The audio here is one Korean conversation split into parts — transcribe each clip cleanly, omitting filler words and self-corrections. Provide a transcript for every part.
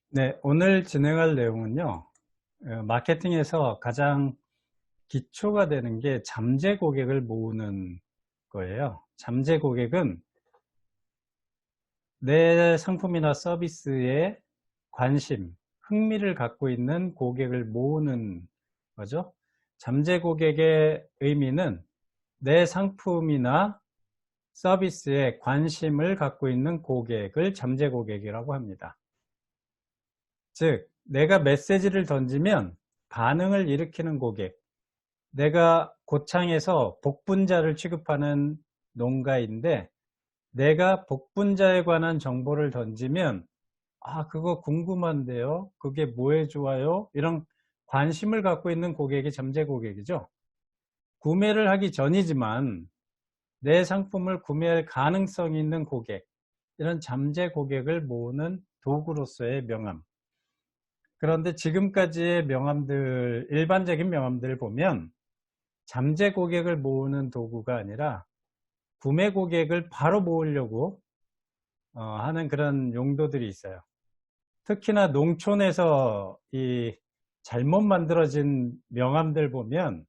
네, 오늘 진행할 내용은요, 마케팅에서 가장 기초가 되는 게 잠재 고객을 모으는 거예요. 잠재 고객은 내 상품이나 서비스에 관심, 흥미를 갖고 있는 고객을 모으는 거죠. 잠재 고객의 의미는 내 상품이나 서비스에 관심을 갖고 있는 고객을 잠재 고객이라고 합니다. 즉, 내가 메시지를 던지면 반응을 일으키는 고객, 내가 고창에서 복분자를 취급하는 농가인데 내가 복분자에 관한 정보를 던지면 그거 궁금한데요? 그게 뭐에 좋아요? 이런 관심을 갖고 있는 고객이 잠재 고객이죠. 구매를 하기 전이지만 내 상품을 구매할 가능성이 있는 고객, 이런 잠재 고객을 모으는 도구로서의 명함. 그런데 지금까지의 명함들, 일반적인 명함들을 보면 잠재 고객을 모으는 도구가 아니라 구매 고객을 바로 모으려고 하는 그런 용도들이 있어요. 특히나 농촌에서 이 잘못 만들어진 명함들 보면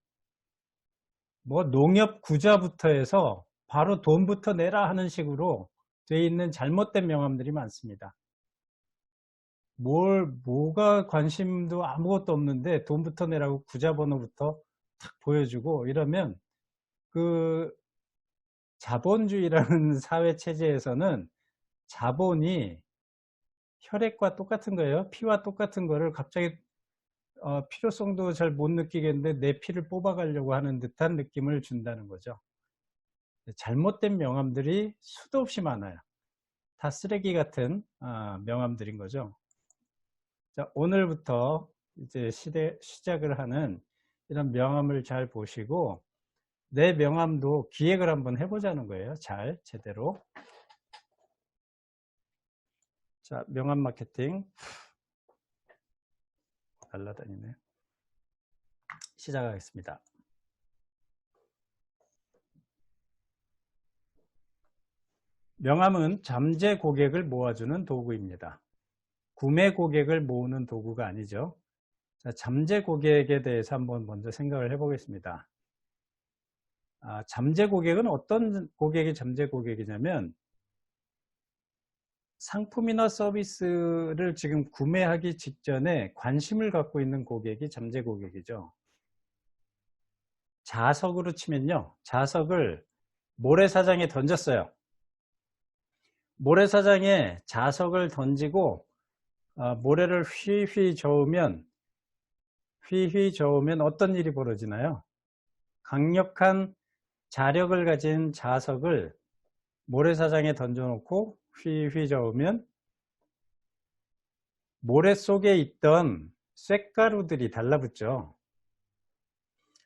뭐 농협 구좌부터 해서 바로 돈부터 내라 하는 식으로 돼 있는 잘못된 명함들이 많습니다. 뭐가 관심도 아무것도 없는데 돈부터 내라고 구좌번호부터 탁 보여주고 이러면 그 자본주의라는 사회 체제에서는 자본이 혈액과 똑같은 거예요. 피와 똑같은 거를 갑자기 필요성도 잘 못 느끼겠는데 내 피를 뽑아가려고 하는 듯한 느낌을 준다는 거죠. 잘못된 명함들이 수도 없이 많아요. 다 쓰레기 같은 명함들인 거죠. 자, 오늘부터 이제 시작을 하는 이런 명함을 잘 보시고 내 명함도 기획을 한번 해보자는 거예요. 제대로. 자, 명함 마케팅 날라다니네. 시작하겠습니다. 명함은 잠재 고객을 모아주는 도구입니다. 구매 고객을 모으는 도구가 아니죠. 자, 잠재 고객에 대해서 한번 먼저 생각을 해보겠습니다. 잠재 고객은 어떤 고객이 잠재 고객이냐면 상품이나 서비스를 지금 구매하기 직전에 관심을 갖고 있는 고객이 잠재 고객이죠. 자석으로 치면요. 자석을 모래사장에 던졌어요. 모래사장에 자석을 던지고 모래를 휘휘 저으면 어떤 일이 벌어지나요? 강력한 자력을 가진 자석을 모래사장에 던져놓고 휘휘 저으면 모래 속에 있던 쇳가루들이 달라붙죠.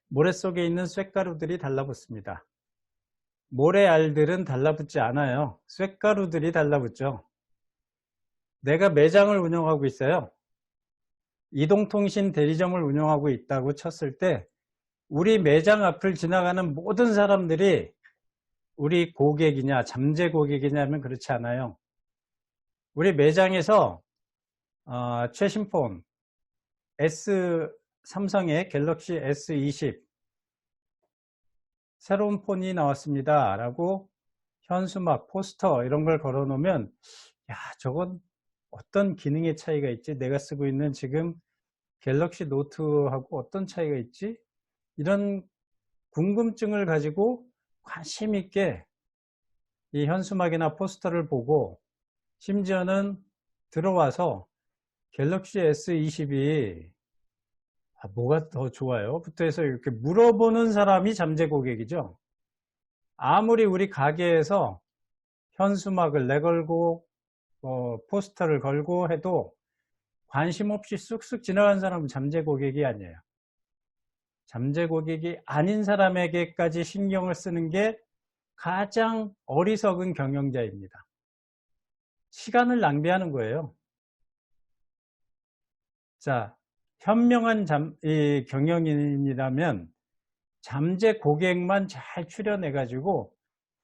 모래 속에 있는 쇳가루들이 달라붙습니다. 모래알들은 달라붙지 않아요. 쇳가루들이 달라붙죠. 내가 매장을 운영하고 있어요. 이동통신 대리점을 운영하고 있다고 쳤을 때 우리 매장 앞을 지나가는 모든 사람들이 우리 고객이냐 잠재 고객이냐 하면 그렇지 않아요. 우리 매장에서 최신 폰 삼성의 갤럭시 S20 새로운 폰이 나왔습니다 라고 현수막, 포스터 이런 걸 걸어 놓으면 저건 어떤 기능의 차이가 있지? 내가 쓰고 있는 지금 갤럭시 노트하고 어떤 차이가 있지? 이런 궁금증을 가지고 관심 있게 이 현수막이나 포스터를 보고 심지어는 들어와서 갤럭시 S20이 뭐가 더 좋아요? 부터 해서 이렇게 물어보는 사람이 잠재 고객이죠. 아무리 우리 가게에서 현수막을 내걸고 포스터를 걸고 해도 관심 없이 쑥쑥 지나간 사람은 잠재 고객이 아니에요. 잠재 고객이 아닌 사람에게까지 신경을 쓰는 게 가장 어리석은 경영자입니다. 시간을 낭비하는 거예요. 자, 현명한 경영인이라면 잠재 고객만 잘 추려내가지고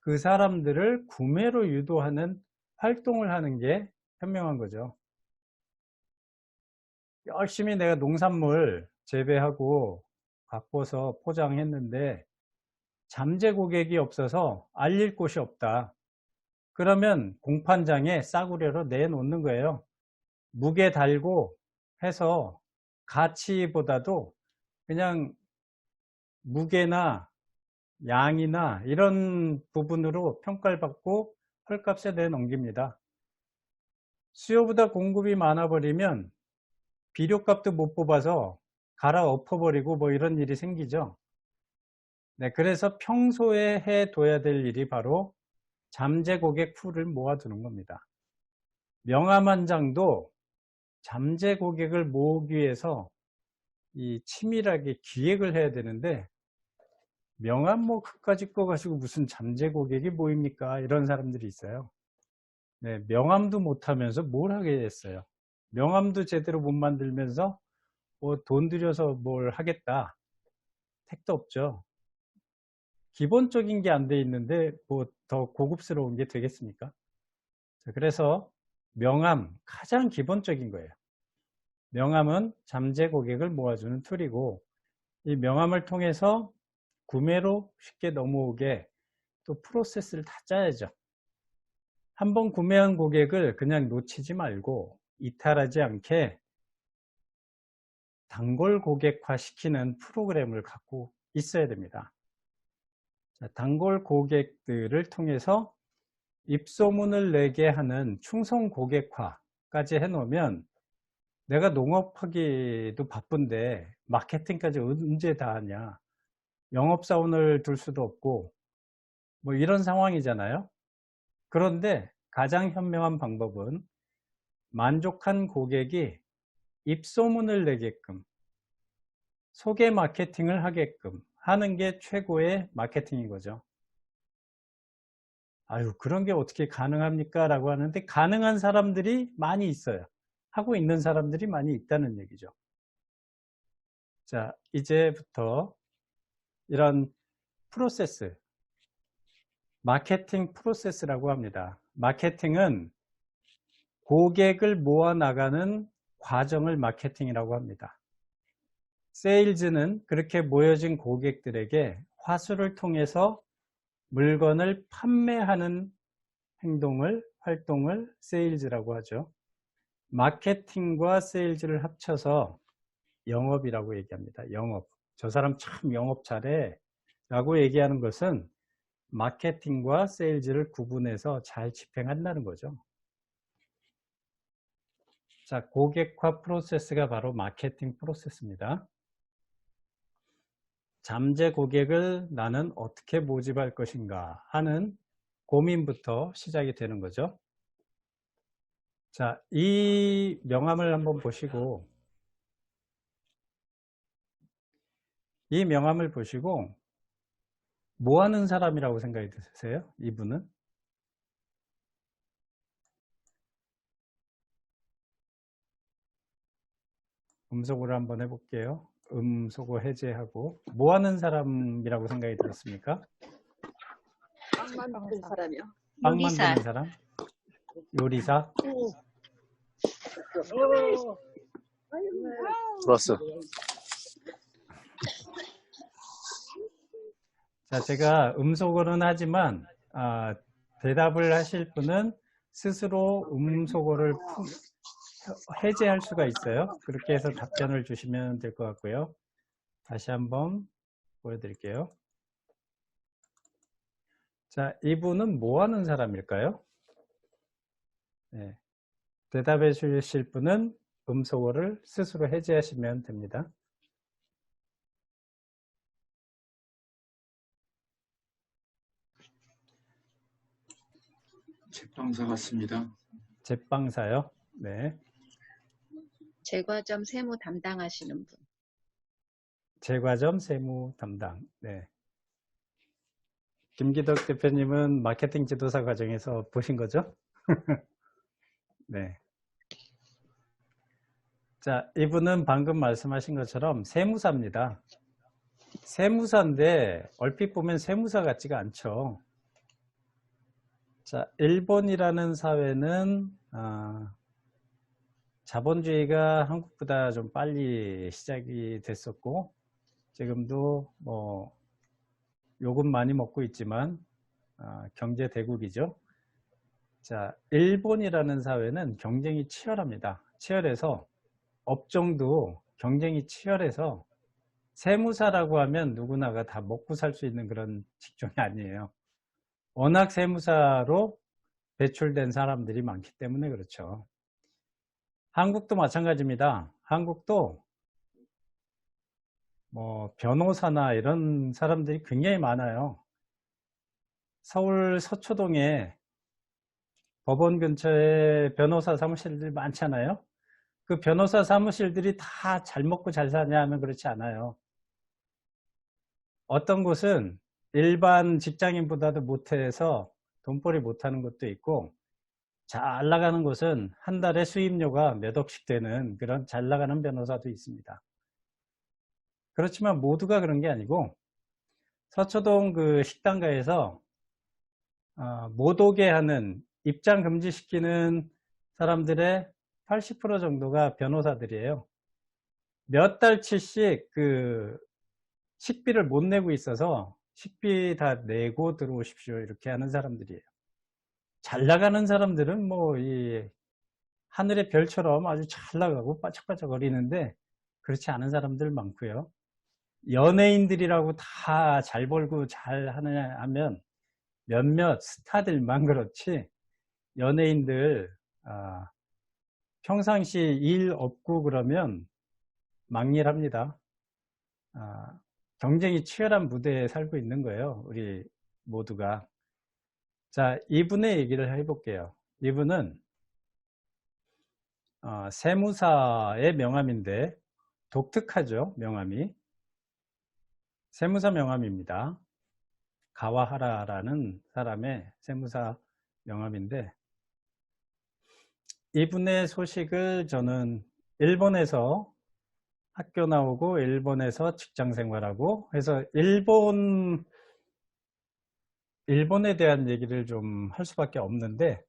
그 사람들을 구매로 유도하는 활동을 하는 게 현명한 거죠. 열심히 내가 농산물 재배하고 바꿔서 포장했는데 잠재 고객이 없어서 알릴 곳이 없다. 그러면 공판장에 싸구려로 내놓는 거예요. 무게 달고 해서 가치보다도 그냥 무게나 양이나 이런 부분으로 평가를 받고 헐값에 내넘깁니다. 수요보다 공급이 많아버리면 비료값도 못 뽑아서 갈아엎어버리고 뭐 이런 일이 생기죠. 네, 그래서 평소에 해둬야 될 일이 바로 잠재 고객 풀을 모아두는 겁니다. 명함 한 장도 잠재 고객을 모으기 위해서 이 치밀하게 기획을 해야 되는데 명함 뭐 그까짓 거 가지고 무슨 잠재 고객이 모입니까? 이런 사람들이 있어요. 네, 명함도 못하면서 뭘 하겠어요. 명함도 제대로 못 만들면서 뭐 돈 들여서 뭘 하겠다. 택도 없죠. 기본적인 게 안 돼 있는데 뭐 더 고급스러운 게 되겠습니까? 그래서 명함 가장 기본적인 거예요. 명함은 잠재 고객을 모아주는 툴이고 이 명함을 통해서 구매로 쉽게 넘어오게 또 프로세스를 다 짜야죠. 한번 구매한 고객을 그냥 놓치지 말고 이탈하지 않게 단골 고객화 시키는 프로그램을 갖고 있어야 됩니다. 자, 단골 고객들을 통해서 입소문을 내게 하는 충성 고객화까지 해놓으면 내가 농업하기도 바쁜데 마케팅까지 언제 다 하냐. 영업사원을 둘 수도 없고 뭐 이런 상황이잖아요. 그런데 가장 현명한 방법은 만족한 고객이 입소문을 내게끔 소개 마케팅을 하게끔 하는 게 최고의 마케팅인 거죠. 아유, 그런 게 어떻게 가능합니까? 라고 하는데 가능한 사람들이 많이 있어요. 하고 있는 사람들이 많이 있다는 얘기죠. 자, 이제부터 이런 프로세스, 마케팅 프로세스라고 합니다. 마케팅은 고객을 모아 나가는 과정을 마케팅이라고 합니다. 세일즈는 그렇게 모여진 고객들에게 화수를 통해서 물건을 판매하는 활동을 세일즈라고 하죠. 마케팅과 세일즈를 합쳐서 영업이라고 얘기합니다. 영업. 저 사람 참 영업 잘해 라고 얘기하는 것은 마케팅과 세일즈를 구분해서 잘 집행한다는 거죠. 자, 고객화 프로세스가 바로 마케팅 프로세스입니다. 잠재 고객을 나는 어떻게 모집할 것인가 하는 고민부터 시작이 되는 거죠. 자, 이 명함을 한번 보시고 이 명함을 보시고 뭐 하는 사람이라고 생각이 드세요? 이분은? 음소거를 한번 해볼게요. 음소거 해제하고 뭐 하는 사람이라고 생각이 들었습니까? 빵 만드는 사람이요. 빵 만드는 사람? 요리사? 플러스. 자, 제가 음소거는 하지만 대답을 하실 분은 스스로 음소거를 해제할 수가 있어요. 그렇게 해서 답변을 주시면 될 것 같고요. 다시 한번 보여드릴게요. 자, 이분은 뭐 하는 사람일까요? 네. 대답해 주실 분은 음소거를 스스로 해제하시면 됩니다. 제빵사 같습니다. 제빵사요? 네. 제과점 세무 담당하시는 분. 제과점 세무 담당. 네. 김기덕 대표님은 마케팅 지도사 과정에서 보신 거죠? 네. 자, 이분은 방금 말씀하신 것처럼 세무사입니다. 세무사인데 얼핏 보면 세무사 같지가 않죠. 자, 일본이라는 사회는 자본주의가 한국보다 좀 빨리 시작이 됐었고, 지금도 뭐 욕은 많이 먹고 있지만 경제 대국이죠. 자, 일본이라는 사회는 경쟁이 치열합니다. 치열해서 업종도 경쟁이 치열해서 세무사라고 하면 누구나가 다 먹고 살 수 있는 그런 직종이 아니에요. 워낙 세무사로 배출된 사람들이 많기 때문에 그렇죠. 한국도 마찬가지입니다. 한국도 뭐 변호사나 이런 사람들이 굉장히 많아요. 서울 서초동에 법원 근처에 변호사 사무실들이 많잖아요. 그 변호사 사무실들이 다 잘 먹고 잘 사냐 하면 그렇지 않아요. 어떤 곳은 일반 직장인보다도 못해서 돈벌이 못하는 것도 있고, 잘 나가는 곳은 한 달에 수입료가 몇 억씩 되는 그런 잘 나가는 변호사도 있습니다. 그렇지만 모두가 그런 게 아니고, 서초동 그 식당가에서 못 오게 하는, 입장 금지시키는 사람들의 80% 정도가 변호사들이에요. 몇 달치씩 그 식비를 못 내고 있어서 식비 다 내고 들어오십시오 이렇게 하는 사람들이에요. 잘 나가는 사람들은 뭐 이 하늘의 별처럼 아주 잘 나가고 바짝바짝 거리는데, 그렇지 않은 사람들 많고요. 연예인들이라고 다 잘 벌고 잘 하느냐 하면 몇몇 스타들만 그렇지, 연예인들 평상시 일 없고 그러면 망일합니다. 경쟁이 치열한 무대에 살고 있는 거예요, 우리 모두가. 자, 이분의 얘기를 해볼게요. 이분은 세무사의 명함인데 독특하죠, 명함이. 세무사 명함입니다. 가와하라라는 사람의 세무사 명함인데, 이분의 소식을 저는 일본에서 학교 나오고 일본에서 직장 생활하고 해서 일본에 대한 얘기를 좀 할 수밖에 없는데,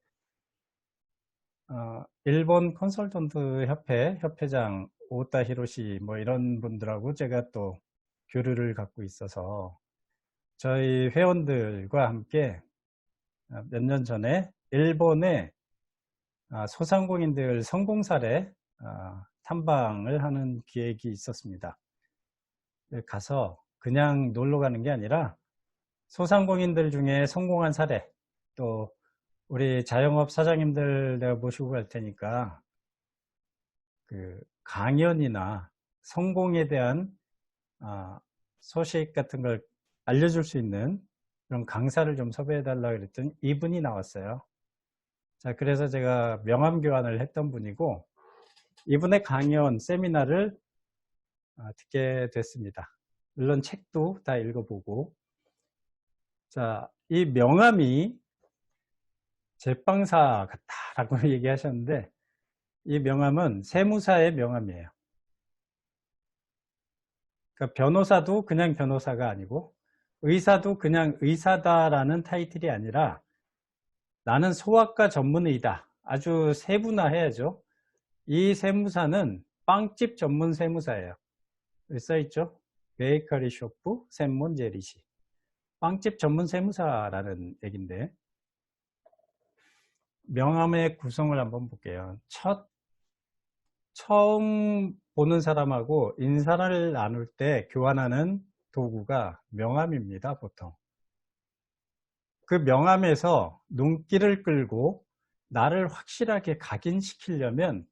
일본 컨설턴트 협회 협회장 오타 히로시 뭐 이런 분들하고 제가 또 교류를 갖고 있어서 저희 회원들과 함께 몇 년 전에 일본의 소상공인들 성공 사례 탐방을 하는 기획이 있었습니다. 가서 그냥 놀러 가는 게 아니라 소상공인들 중에 성공한 사례, 또 우리 자영업 사장님들 내가 모시고 갈 테니까 그 강연이나 성공에 대한 소식 같은 걸 알려줄 수 있는 그런 강사를 좀 섭외해 달라고 그랬더니 이분이 나왔어요. 자, 그래서 제가 명함 교환을 했던 분이고, 이분의 강연 세미나를 듣게 됐습니다. 물론 책도 다 읽어보고. 자, 이 명함이 제빵사 같다라고 얘기하셨는데, 이 명함은 세무사의 명함이에요. 그러니까 변호사도 그냥 변호사가 아니고, 의사도 그냥 의사다라는 타이틀이 아니라, 나는 소아과 전문의이다. 아주 세분화해야죠. 이 세무사는 빵집 전문 세무사예요. 여기 써있죠? 베이커리 쇼프専門 재리시. 빵집 전문 세무사라는 얘기인데, 명함의 구성을 한번 볼게요. 처음 보는 사람하고 인사를 나눌 때 교환하는 도구가 명함입니다, 보통. 그 명함에서 눈길을 끌고 나를 확실하게 각인시키려면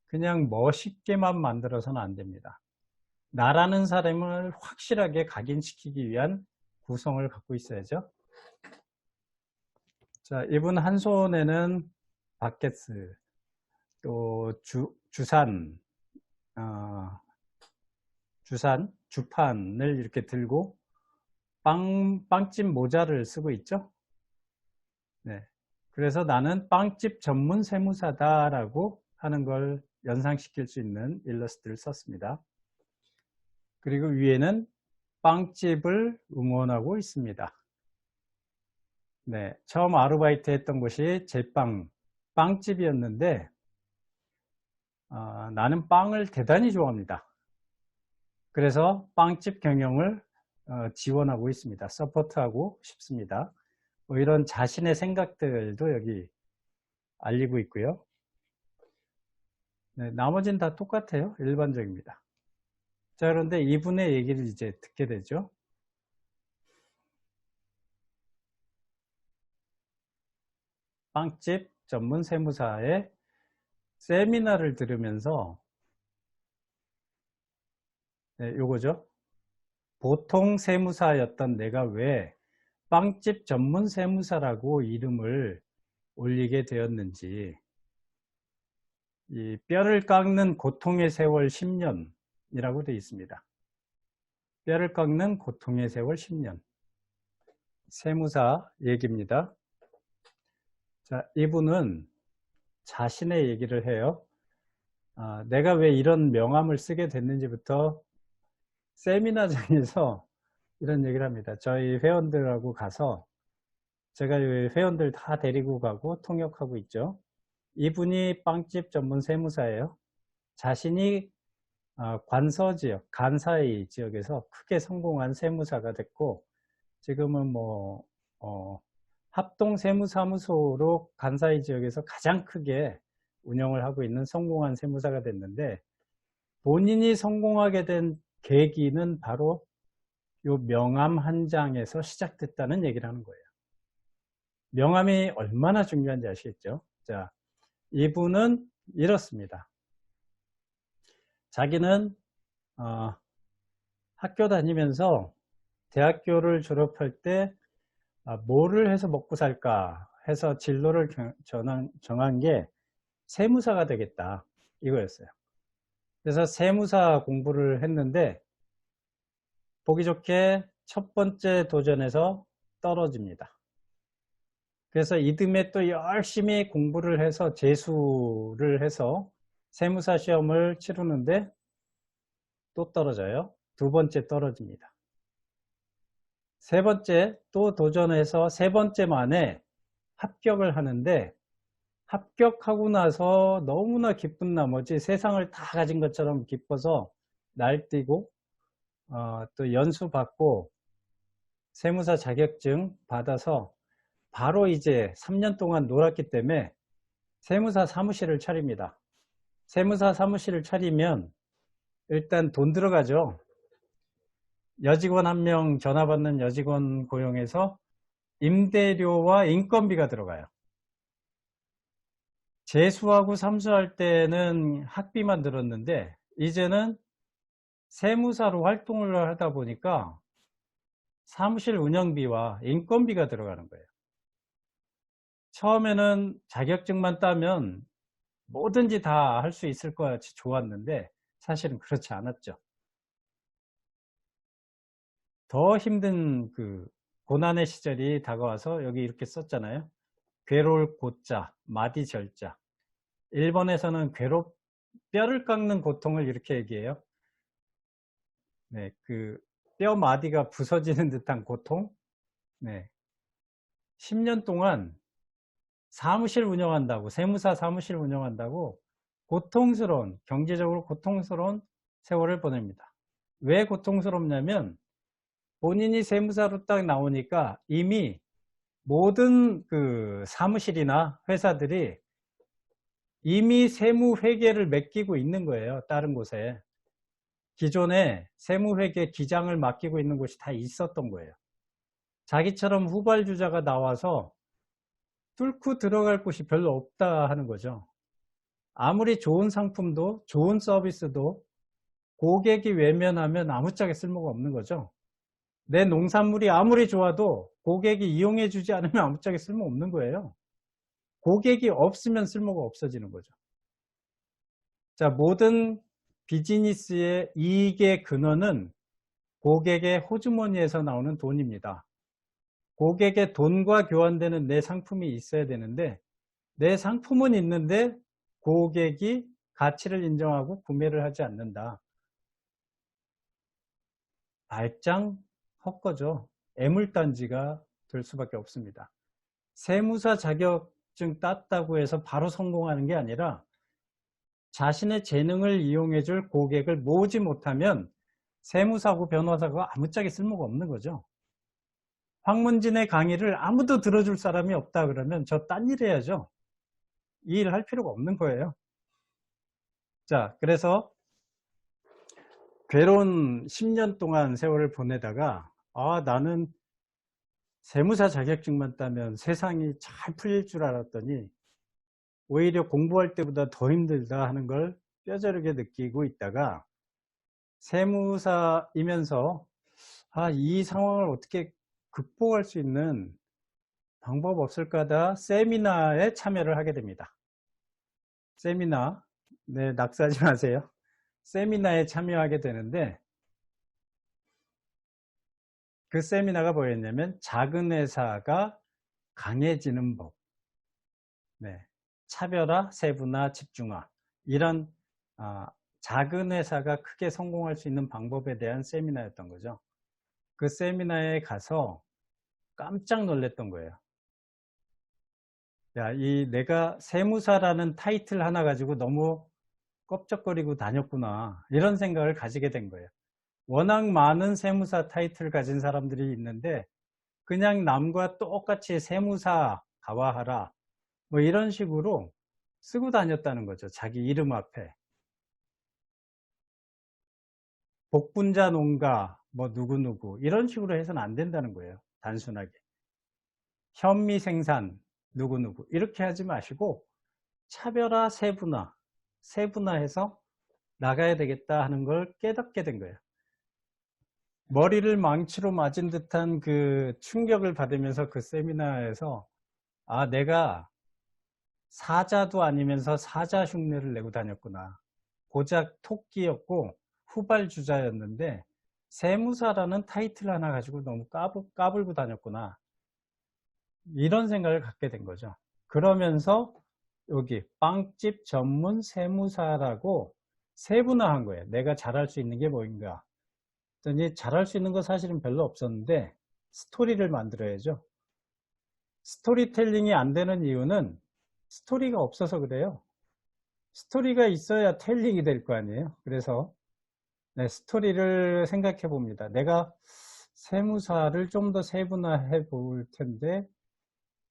그냥 멋있게만 만들어서는 안 됩니다. 나라는 사람을 확실하게 각인시키기 위한 구성을 갖고 있어야죠. 자, 이분 한 손에는 바켓스, 또 주산, 주판을 이렇게 들고 빵집 모자를 쓰고 있죠. 네. 그래서 나는 빵집 전문 세무사다라고 하는 걸 연상시킬 수 있는 일러스트를 썼습니다. 그리고 위에는 빵집을 응원하고 있습니다. 네, 처음 아르바이트 했던 곳이 빵집이었는데 나는 빵을 대단히 좋아합니다. 그래서 빵집 경영을 지원하고 있습니다. 서포트하고 싶습니다. 뭐 이런 자신의 생각들도 여기 알리고 있고요. 네, 나머지는 다 똑같아요. 일반적입니다. 자, 그런데 이분의 얘기를 이제 듣게 되죠. 빵집 전문 세무사의 세미나를 들으면서 네, 요거죠. 보통 세무사였던 내가 왜 빵집 전문 세무사라고 이름을 올리게 되었는지, 이 뼈를 깎는 고통의 세월 10년이라고 되어 있습니다. 뼈를 깎는 고통의 세월 10년. 세무사 얘기입니다. 자, 이분은 자신의 얘기를 해요. 내가 왜 이런 명함을 쓰게 됐는지부터 세미나장에서 이런 얘기를 합니다. 저희 회원들하고 가서 제가 회원들 다 데리고 가고 통역하고 있죠. 이분이 빵집 전문 세무사예요. 자신이 관서 지역, 간사이 지역에서 크게 성공한 세무사가 됐고 지금은 뭐 합동 세무사무소로 간사이 지역에서 가장 크게 운영을 하고 있는 성공한 세무사가 됐는데 본인이 성공하게 된 계기는 바로 요 명함 한 장에서 시작됐다는 얘기를 하는 거예요. 명함이 얼마나 중요한지 아시겠죠? 자, 이분은 이렇습니다. 자기는 학교 다니면서 대학교를 졸업할 때 뭐를 해서 먹고 살까 해서 진로를 정한 게 세무사가 되겠다 이거였어요. 그래서 세무사 공부를 했는데 보기 좋게 첫 번째 도전에서 떨어집니다. 그래서 이듬해 또 열심히 공부를 해서 재수를 해서 세무사 시험을 치르는데 또 떨어져요. 두 번째 떨어집니다. 세 번째 또 도전해서 세 번째 만에 합격을 하는데 합격하고 나서 너무나 기쁜 나머지 세상을 다 가진 것처럼 기뻐서 날뛰고 또 연수 받고 세무사 자격증 받아서 바로 이제 3년 동안 놀았기 때문에 세무사 사무실을 차립니다. 세무사 사무실을 차리면 일단 돈 들어가죠. 여직원 한 명 전화 받는 여직원 고용해서 임대료와 인건비가 들어가요. 재수하고 삼수할 때는 학비만 들었는데 이제는 세무사로 활동을 하다 보니까 사무실 운영비와 인건비가 들어가는 거예요. 처음에는 자격증만 따면 뭐든지 다 할 수 있을 것 같이 좋았는데 사실은 그렇지 않았죠. 더 힘든 그 고난의 시절이 다가와서 여기 이렇게 썼잖아요. 괴로울 고자, 마디 절자. 일본에서는 뼈를 깎는 고통을 이렇게 얘기해요. 네, 그 뼈 마디가 부서지는 듯한 고통. 네, 10년 동안 사무실 운영한다고, 세무사 사무실 운영한다고 경제적으로 고통스러운 세월을 보냅니다. 왜 고통스럽냐면 본인이 세무사로 딱 나오니까 이미 모든 그 사무실이나 회사들이 이미 세무회계를 맡기고 있는 거예요. 다른 곳에. 기존에 세무회계 기장을 맡기고 있는 곳이 다 있었던 거예요. 자기처럼 후발주자가 나와서 뚫고 들어갈 곳이 별로 없다 하는 거죠. 아무리 좋은 상품도 좋은 서비스도 고객이 외면하면 아무짝에 쓸모가 없는 거죠. 내 농산물이 아무리 좋아도 고객이 이용해 주지 않으면 아무짝에 쓸모 없는 거예요. 고객이 없으면 쓸모가 없어지는 거죠. 자, 모든 비즈니스의 이익의 근원은 고객의 호주머니에서 나오는 돈입니다. 고객의 돈과 교환되는 내 상품이 있어야 되는데 내 상품은 있는데 고객이 가치를 인정하고 구매를 하지 않는다. 말짱 헛거죠. 애물단지가 될 수밖에 없습니다. 세무사 자격증 땄다고 해서 바로 성공하는 게 아니라 자신의 재능을 이용해 줄 고객을 모으지 못하면 세무사고 변호사가 아무짝에 쓸모가 없는 거죠. 황문진의 강의를 아무도 들어줄 사람이 없다 그러면 저 딴 일 해야죠. 이 일 할 필요가 없는 거예요. 자, 그래서 괴로운 10년 동안 세월을 보내다가 나는 세무사 자격증만 따면 세상이 잘 풀릴 줄 알았더니 오히려 공부할 때보다 더 힘들다 하는 걸 뼈저리게 느끼고 있다가 세무사이면서 이 상황을 어떻게 극복할 수 있는 방법 없을까 하다 세미나에 참여를 하게 됩니다. 세미나, 네, 낙서하지 마세요. 세미나에 참여하게 되는데 그 세미나가 뭐였냐면 작은 회사가 강해지는 법, 네, 차별화, 세분화, 집중화 이런 작은 회사가 크게 성공할 수 있는 방법에 대한 세미나였던 거죠. 그 세미나에 가서 깜짝 놀랐던 거예요. 야, 내가 세무사라는 타이틀 하나 가지고 너무 껍적거리고 다녔구나 이런 생각을 가지게 된 거예요. 워낙 많은 세무사 타이틀 가진 사람들이 있는데 그냥 남과 똑같이 세무사 가와하라 뭐 이런 식으로 쓰고 다녔다는 거죠. 자기 이름 앞에 복분자 농가 뭐 누구누구 이런 식으로 해서는 안 된다는 거예요. 단순하게 현미 생산 누구누구 이렇게 하지 마시고 차별화 세분화해서 나가야 되겠다 하는 걸 깨닫게 된 거예요. 머리를 망치로 맞은 듯한 그 충격을 받으면서 그 세미나에서 내가 사자도 아니면서 사자 흉내를 내고 다녔구나. 고작 토끼였고 후발주자였는데 세무사라는 타이틀 하나 가지고 너무 까불고 다녔구나. 이런 생각을 갖게 된 거죠. 그러면서 여기 빵집 전문 세무사라고 세분화한 거예요. 내가 잘할 수 있는 게 뭐인가. 그랬더니 잘할 수 있는 거 사실은 별로 없었는데 스토리를 만들어야죠. 스토리텔링이 안 되는 이유는 스토리가 없어서 그래요. 스토리가 있어야 텔링이 될 거 아니에요. 그래서 스토리를 생각해 봅니다. 내가 세무사를 좀 더 세분화해 볼 텐데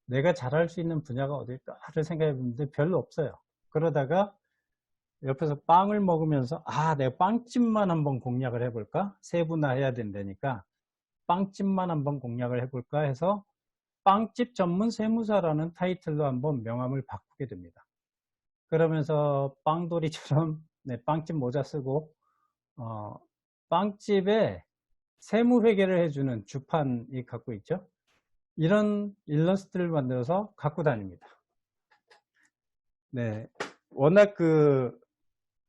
내가 잘할 수 있는 분야가 어딜까를 생각해 보는데 별로 없어요. 그러다가 옆에서 빵을 먹으면서 내가 빵집만 한번 공략을 해볼까? 세분화해야 된다니까 빵집만 한번 공략을 해볼까 해서 빵집 전문 세무사라는 타이틀로 한번 명함을 바꾸게 됩니다. 그러면서 빵돌이처럼 빵집 모자 쓰고 빵집에 세무회계를 해주는 주판이 갖고 있죠. 이런 일러스트를 만들어서 갖고 다닙니다. 네, 워낙 그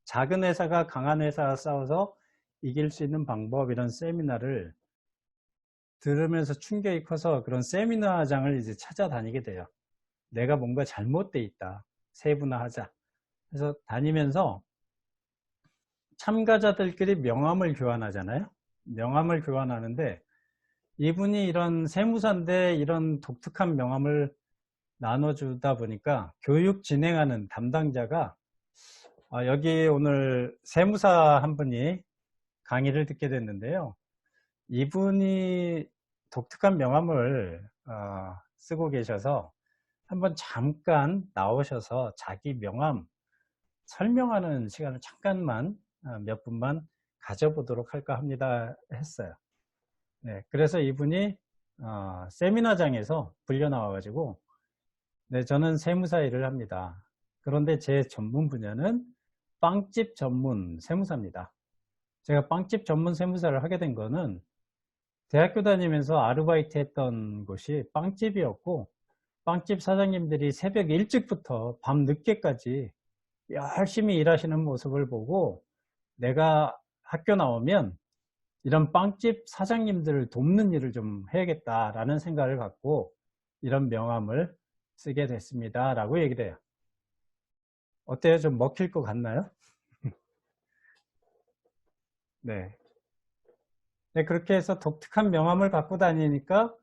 작은 회사가 강한 회사와 싸워서 이길 수 있는 방법 이런 세미나를 들으면서 충격이 커서 그런 세미나장을 이제 찾아다니게 돼요. 내가 뭔가 잘못돼 있다. 세분화하자. 그래서 다니면서 참가자들끼리 명함을 교환하잖아요. 명함을 교환하는데 이분이 이런 세무사인데 이런 독특한 명함을 나눠주다 보니까 교육 진행하는 담당자가 여기 오늘 세무사 한 분이 강의를 듣게 됐는데요. 이분이 독특한 명함을 쓰고 계셔서 한번 잠깐 나오셔서 자기 명함 설명하는 시간을 잠깐만 몇 분만 가져보도록 할까 합니다 했어요. 네, 그래서 이분이 세미나장에서 불려 나와가지고 저는 세무사 일을 합니다. 그런데 제 전문 분야는 빵집 전문 세무사입니다. 제가 빵집 전문 세무사를 하게 된 거는 대학교 다니면서 아르바이트 했던 곳이 빵집이었고 빵집 사장님들이 새벽 일찍부터 밤 늦게까지 열심히 일하시는 모습을 보고 내가 학교 나오면 이런 빵집 사장님들을 돕는 일을 좀 해야겠다라는 생각을 갖고 이런 명함을 쓰게 됐습니다 라고 얘기를 해요. 어때요? 좀 먹힐 것 같나요? 네. 네, 그렇게 해서 독특한 명함을 갖고 다니니까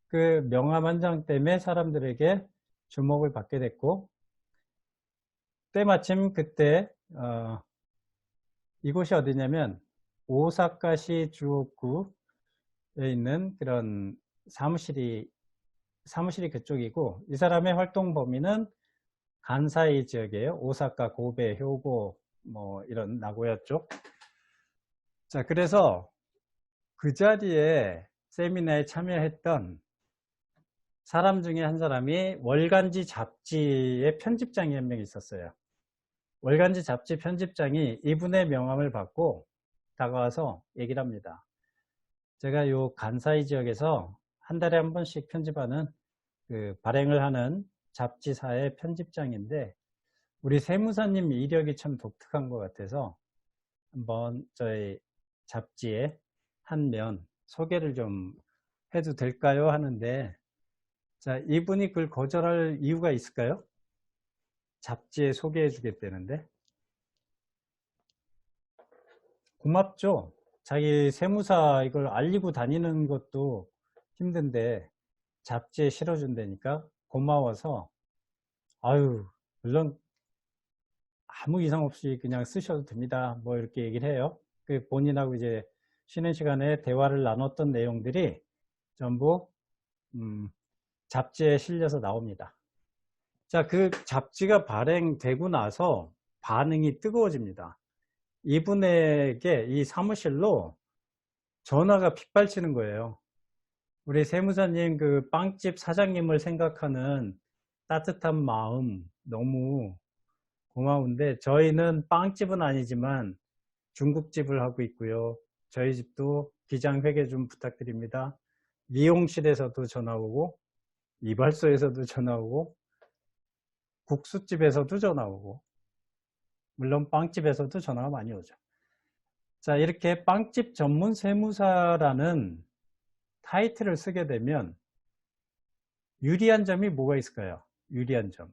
그 명함 한 장 때문에 사람들에게 주목을 받게 됐고, 때마침 그때 이곳이 어디냐면 오사카시 주옥구에 있는 그런 사무실이 그쪽이고, 이 사람의 활동 범위는 간사이 지역이에요. 오사카, 고베, 효고, 뭐 이런 나고야 쪽. 자, 그래서 그 자리에 세미나에 참여했던 사람 중에 한 사람이 월간지 잡지의 편집장이 한 명 있었어요. 월간지 잡지 편집장이 이분의 명함을 받고 다가와서 얘기를 합니다. 제가 요 간사이 지역에서 한 달에 한 번씩 편집하는 그 발행을 하는 잡지사의 편집장인데, 우리 세무사님 이력이 참 독특한 것 같아서 한번 저희 잡지에 한 면 소개를 좀 해도 될까요? 하는데, 자, 이분이 그걸 거절할 이유가 있을까요? 잡지에 소개해 주겠다는데. 고맙죠. 자기 세무사 이걸 알리고 다니는 것도 힘든데 잡지에 실어준다니까 고마워서, 아유, 물론 아무 이상 없이 그냥 쓰셔도 됩니다, 뭐 이렇게 얘기를 해요. 그 본인하고 이제 쉬는 시간에 대화를 나눴던 내용들이 전부 잡지에 실려서 나옵니다. 자, 그 잡지가 발행되고 나서 반응이 뜨거워집니다. 이분에게 이 사무실로 전화가 빗발치는 거예요. 우리 세무사님 그 빵집 사장님을 생각하는 따뜻한 마음 너무 고마운데, 저희는 빵집은 아니지만 중국집을 하고 있고요. 저희 집도 기장회계 좀 부탁드립니다. 미용실에서도 전화 오고, 이발소에서도 전화 오고, 국수집에서도 전화 오고, 물론 빵집에서도 전화가 많이 오죠. 자, 이렇게 빵집 전문 세무사라는 타이틀을 쓰게 되면 유리한 점이 뭐가 있을까요? 유리한 점.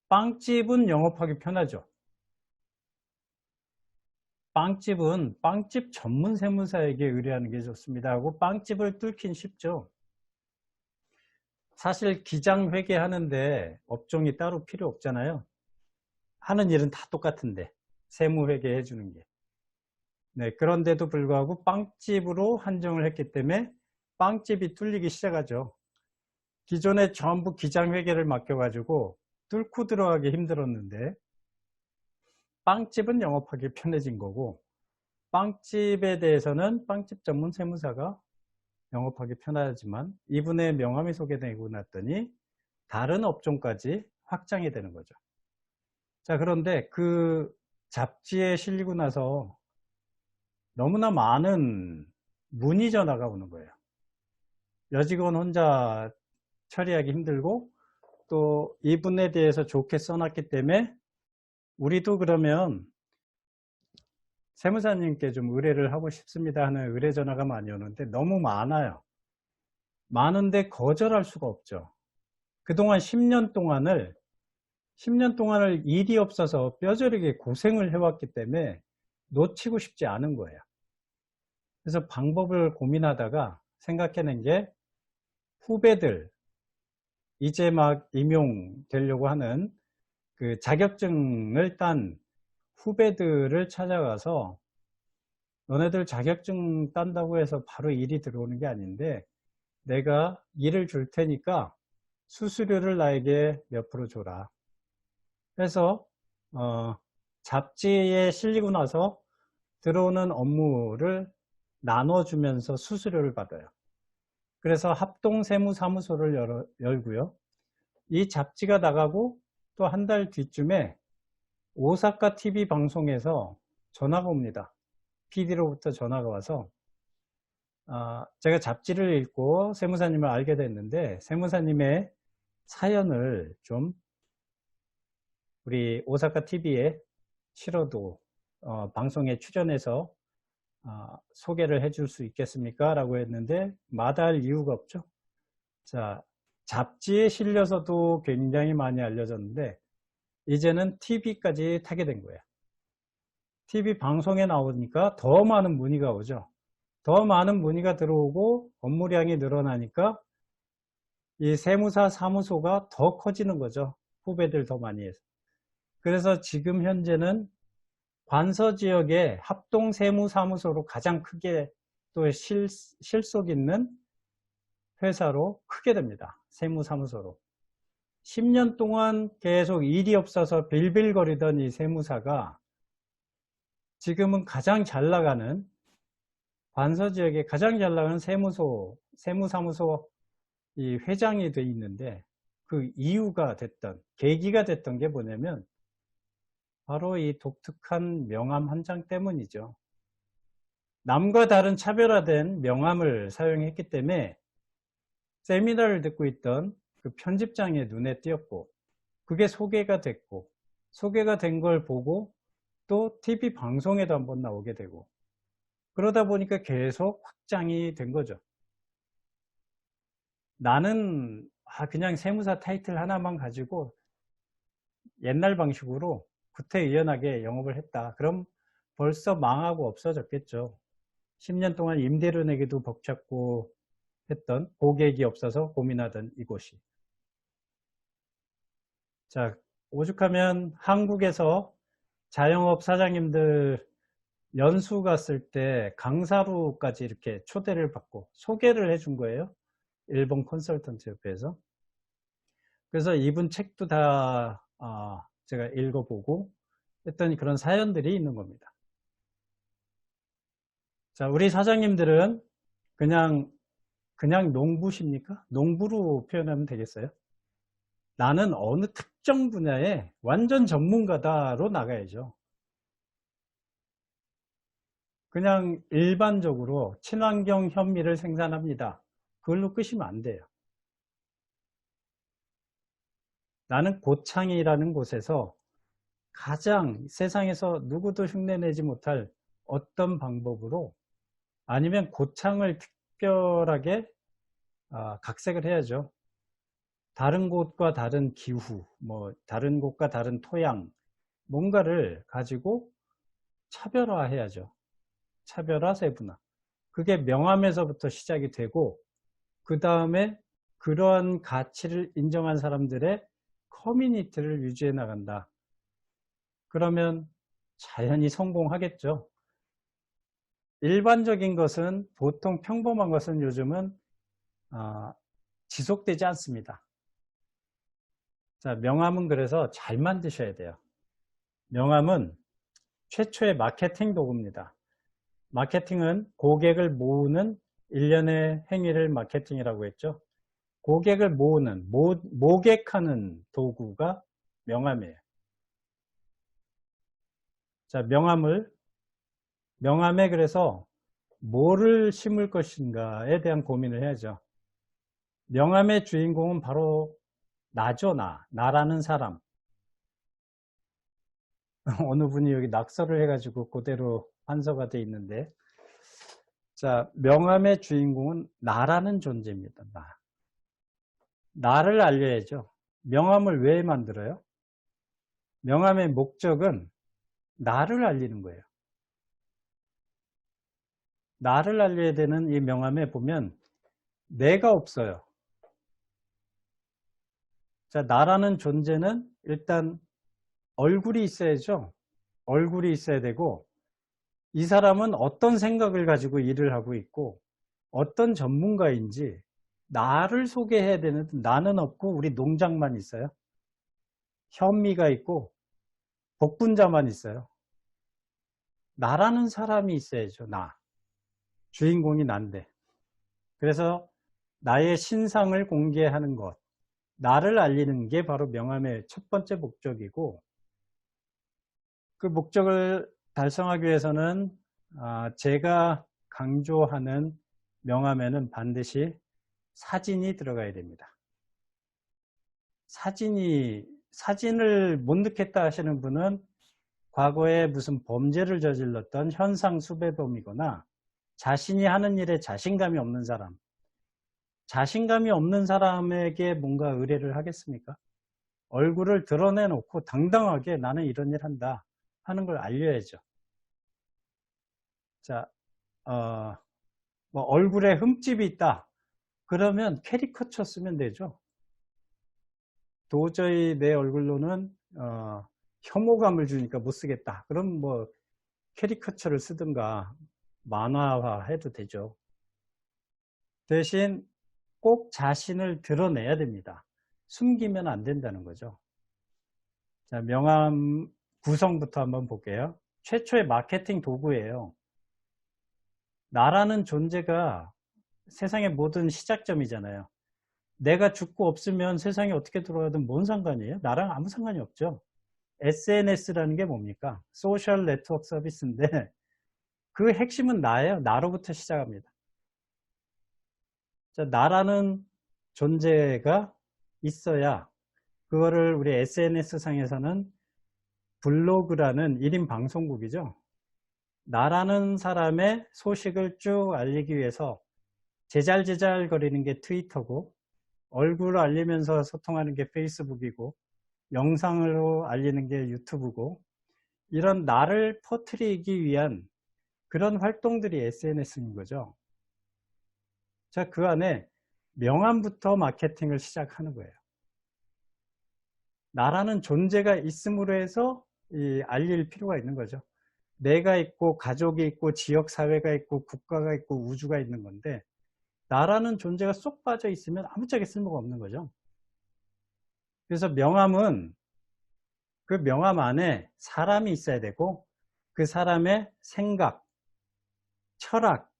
빵집은 영업하기 편하죠. 빵집은 빵집 전문 세무사에게 의뢰하는 게 좋습니다 하고 빵집을 뚫긴 쉽죠. 사실 기장회계 하는데 업종이 따로 필요 없잖아요. 하는 일은 다 똑같은데, 세무회계 해주는 게. 네, 그런데도 불구하고 빵집으로 한정을 했기 때문에 빵집이 뚫리기 시작하죠. 기존에 전부 기장회계를 맡겨가지고 뚫고 들어가기 힘들었는데, 빵집은 영업하기 편해진 거고, 빵집에 대해서는 빵집 전문 세무사가 영업하기 편하지만 이분의 명함이 소개되고 났더니 다른 업종까지 확장이 되는 거죠. 자, 그런데 그 잡지에 실리고 나서 너무나 많은 문의 전화가 오는 거예요. 여직원 혼자 처리하기 힘들고, 또 이분에 대해서 좋게 써놨기 때문에 우리도 그러면 세무사님께 좀 의뢰를 하고 싶습니다 하는 의뢰 전화가 많이 오는데, 너무 많아요. 많은데 거절할 수가 없죠. 그동안 10년 동안을 일이 없어서 뼈저리게 고생을 해왔기 때문에 놓치고 싶지 않은 거예요. 그래서 방법을 고민하다가 생각해낸 게, 후배들, 이제 막 임용되려고 하는 그 자격증을 딴 후배들을 찾아가서, 너네들 자격증 딴다고 해서 바로 일이 들어오는 게 아닌데 내가 일을 줄 테니까 수수료를 나에게 몇 프로 줘라. 그래서 잡지에 실리고 나서 들어오는 업무를 나눠주면서 수수료를 받아요. 그래서 합동세무사무소를 열고요. 이 잡지가 나가고 또 한 달 뒤쯤에 오사카 TV 방송에서 전화가 옵니다. PD로부터 전화가 와서, 제가 잡지를 읽고 세무사님을 알게 됐는데 세무사님의 사연을 좀 우리 오사카 TV에 실어도 방송에 출연해서 소개를 해줄 수 있겠습니까? 라고 했는데 마다할 이유가 없죠. 자, 잡지에 실려서도 굉장히 많이 알려졌는데 이제는 TV까지 타게 된 거예요. TV 방송에 나오니까 더 많은 문의가 오죠. 더 많은 문의가 들어오고 업무량이 늘어나니까 이 세무사 사무소가 더 커지는 거죠. 후배들 더 많이 해서. 그래서 지금 현재는 관서 지역의 합동 세무사무소로 가장 크게 또 실속 있는 회사로 크게 됩니다. 세무사무소로. 10년 동안 계속 일이 없어서 빌빌거리던 이 세무사가 지금은 가장 잘 나가는 관서 지역에 가장 잘 나가는 세무사무소 이 회장이 돼 있는데 그 이유가 됐던 계기가 됐던 게 뭐냐면 바로 이 독특한 명함 한 장 때문이죠. 남과 다른 차별화된 명함을 사용했기 때문에 세미나를 듣고 있던 그 편집장의 눈에 띄었고 그게 소개가 됐고 소개가 된 걸 보고 또 TV 방송에도 한번 나오게 되고 그러다 보니까 계속 확장이 된 거죠. 나는 그냥 세무사 타이틀 하나만 가지고 옛날 방식으로 구태의연하게 영업을 했다. 그럼 벌써 망하고 없어졌겠죠. 10년 동안 임대료 내기도 벅찼고 했던 고객이 없어서 고민하던 이곳이. 자, 오죽하면 한국에서 자영업 사장님들 연수 갔을 때 강사로까지 이렇게 초대를 받고 소개를 해준 거예요. 일본 컨설턴트 협회에서. 그래서 이분 책도 다 제가 읽어보고 했더니 그런 사연들이 있는 겁니다. 자, 우리 사장님들은 그냥 농부십니까? 농부로 표현하면 되겠어요? 나는 어느 특정 분야에 완전 전문가다로 나가야죠. 그냥 일반적으로 친환경 현미를 생산합니다. 그걸로 끄시면 안 돼요. 나는 고창이라는 곳에서 가장 세상에서 누구도 흉내내지 못할 어떤 방법으로 아니면 고창을 특별하게 각색을 해야죠. 다른 곳과 다른 기후, 다른 곳과 다른 토양, 뭔가를 가지고 차별화해야죠. 차별화, 세분화. 그게 명함에서부터 시작이 되고 그 다음에 그러한 가치를 인정한 사람들의 커뮤니티를 유지해 나간다. 그러면 자연히 성공하겠죠. 일반적인 것은 보통 평범한 것은 요즘은 지속되지 않습니다. 자, 명함은 그래서 잘 만드셔야 돼요. 명함은 최초의 마케팅 도구입니다. 마케팅은 고객을 모으는 일련의 행위를 마케팅이라고 했죠. 고객을 모으는, 모객하는 도구가 명함이에요. 자, 명함에 그래서 뭐를 심을 것인가에 대한 고민을 해야죠. 명함의 주인공은 바로 나죠, 나라는 사람. 어느 분이 여기 낙서를 해가지고 그대로 환서가 돼 있는데, 자, 명함의 주인공은 나라는 존재입니다. 나를 알려야죠. 명함을 왜 만들어요? 명함의 목적은 나를 알리는 거예요. 나를 알려야 되는 이 명함에 보면 내가 없어요. 자, 나라는 존재는 일단 얼굴이 있어야죠. 얼굴이 있어야 되고 이 사람은 어떤 생각을 가지고 일을 하고 있고 어떤 전문가인지 나를 소개해야 되는데 나는 없고 우리 농장만 있어요. 현미가 있고 복분자만 있어요. 나라는 사람이 있어야죠. 나. 주인공이 난데. 그래서 나의 신상을 공개하는 것, 나를 알리는 게 바로 명함의 첫 번째 목적이고 그 목적을 달성하기 위해서는 제가 강조하는 명함에는 반드시 사진이 들어가야 됩니다. 사진을 못 넣겠다 하시는 분은 과거에 무슨 범죄를 저질렀던 현상 수배범이거나 자신이 하는 일에 자신감이 없는 사람, 자신감이 없는 사람에게 뭔가 의뢰를 하겠습니까? 얼굴을 드러내놓고 당당하게 나는 이런 일 한다 하는 걸 알려야죠. 자, 뭐 얼굴에 흠집이 있다. 그러면 캐리커처 쓰면 되죠. 도저히 내 얼굴로는 혐오감을 주니까 못 쓰겠다. 그럼 뭐 캐리커처를 쓰든가 만화화 해도 되죠. 대신 꼭 자신을 드러내야 됩니다. 숨기면 안 된다는 거죠. 자, 명함 구성부터 한번 볼게요. 최초의 마케팅 도구예요. 나라는 존재가 세상의 모든 시작점이잖아요. 내가 죽고 없으면 세상에 어떻게 돌아가든 뭔 상관이에요? 나랑 아무 상관이 없죠. SNS라는 게 뭡니까? 소셜 네트워크 서비스인데 그 핵심은 나예요. 나로부터 시작합니다. 자, 나라는 존재가 있어야 그거를 우리 SNS 상에서는 블로그라는 1인 방송국이죠. 나라는 사람의 소식을 쭉 알리기 위해서 제잘제잘 거리는 게 트위터고 얼굴을 알리면서 소통하는 게 페이스북이고 영상으로 알리는 게 유튜브고 이런 나를 퍼뜨리기 위한 그런 활동들이 SNS인 거죠. 자, 그 안에 명함부터 마케팅을 시작하는 거예요. 나라는 존재가 있음으로 해서 알릴 필요가 있는 거죠. 내가 있고 가족이 있고 지역사회가 있고 국가가 있고 우주가 있는 건데 나라는 존재가 쏙 빠져 있으면 아무짝에 쓸모가 없는 거죠. 그래서 명함은 그 명함 안에 사람이 있어야 되고 그 사람의 생각, 철학,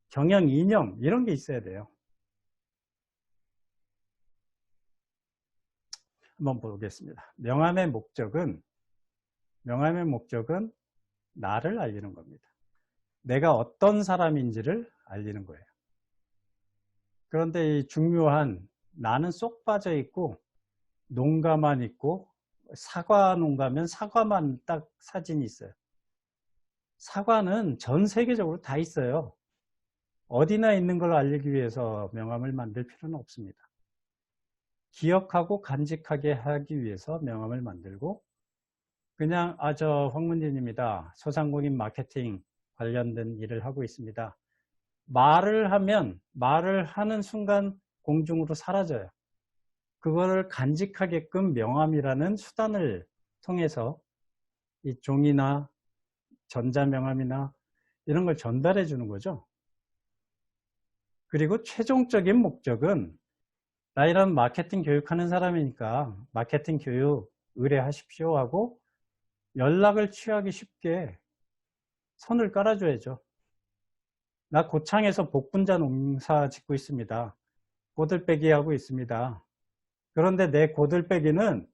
경영, 이념 이런 게 있어야 돼요. 한번 보겠습니다. 명함의 목적은 나를 알리는 겁니다. 내가 어떤 사람인지를 알리는 거예요. 그런데 이 중요한 나는 쏙 빠져 있고 농가만 있고 사과 농가면 사과만 딱 사진이 있어요. 사과는 전 세계적으로 다 있어요. 어디나 있는 걸 알리기 위해서 명함을 만들 필요는 없습니다. 기억하고 간직하게 하기 위해서 명함을 만들고 그냥 저 황문진입니다. 소상공인 마케팅 관련된 일을 하고 있습니다. 말을 하는 순간 공중으로 사라져요. 그거를 간직하게끔 명함이라는 수단을 통해서 이 종이나 전자명함이나 이런 걸 전달해 주는 거죠. 그리고 최종적인 목적은 나 이런 마케팅 교육하는 사람이니까 마케팅 교육 의뢰하십시오 하고 연락을 취하기 쉽게 선을 깔아줘야죠. 나 고창에서 복분자 농사 짓고 있습니다. 고들빼기 하고 있습니다. 그런데 내 고들빼기는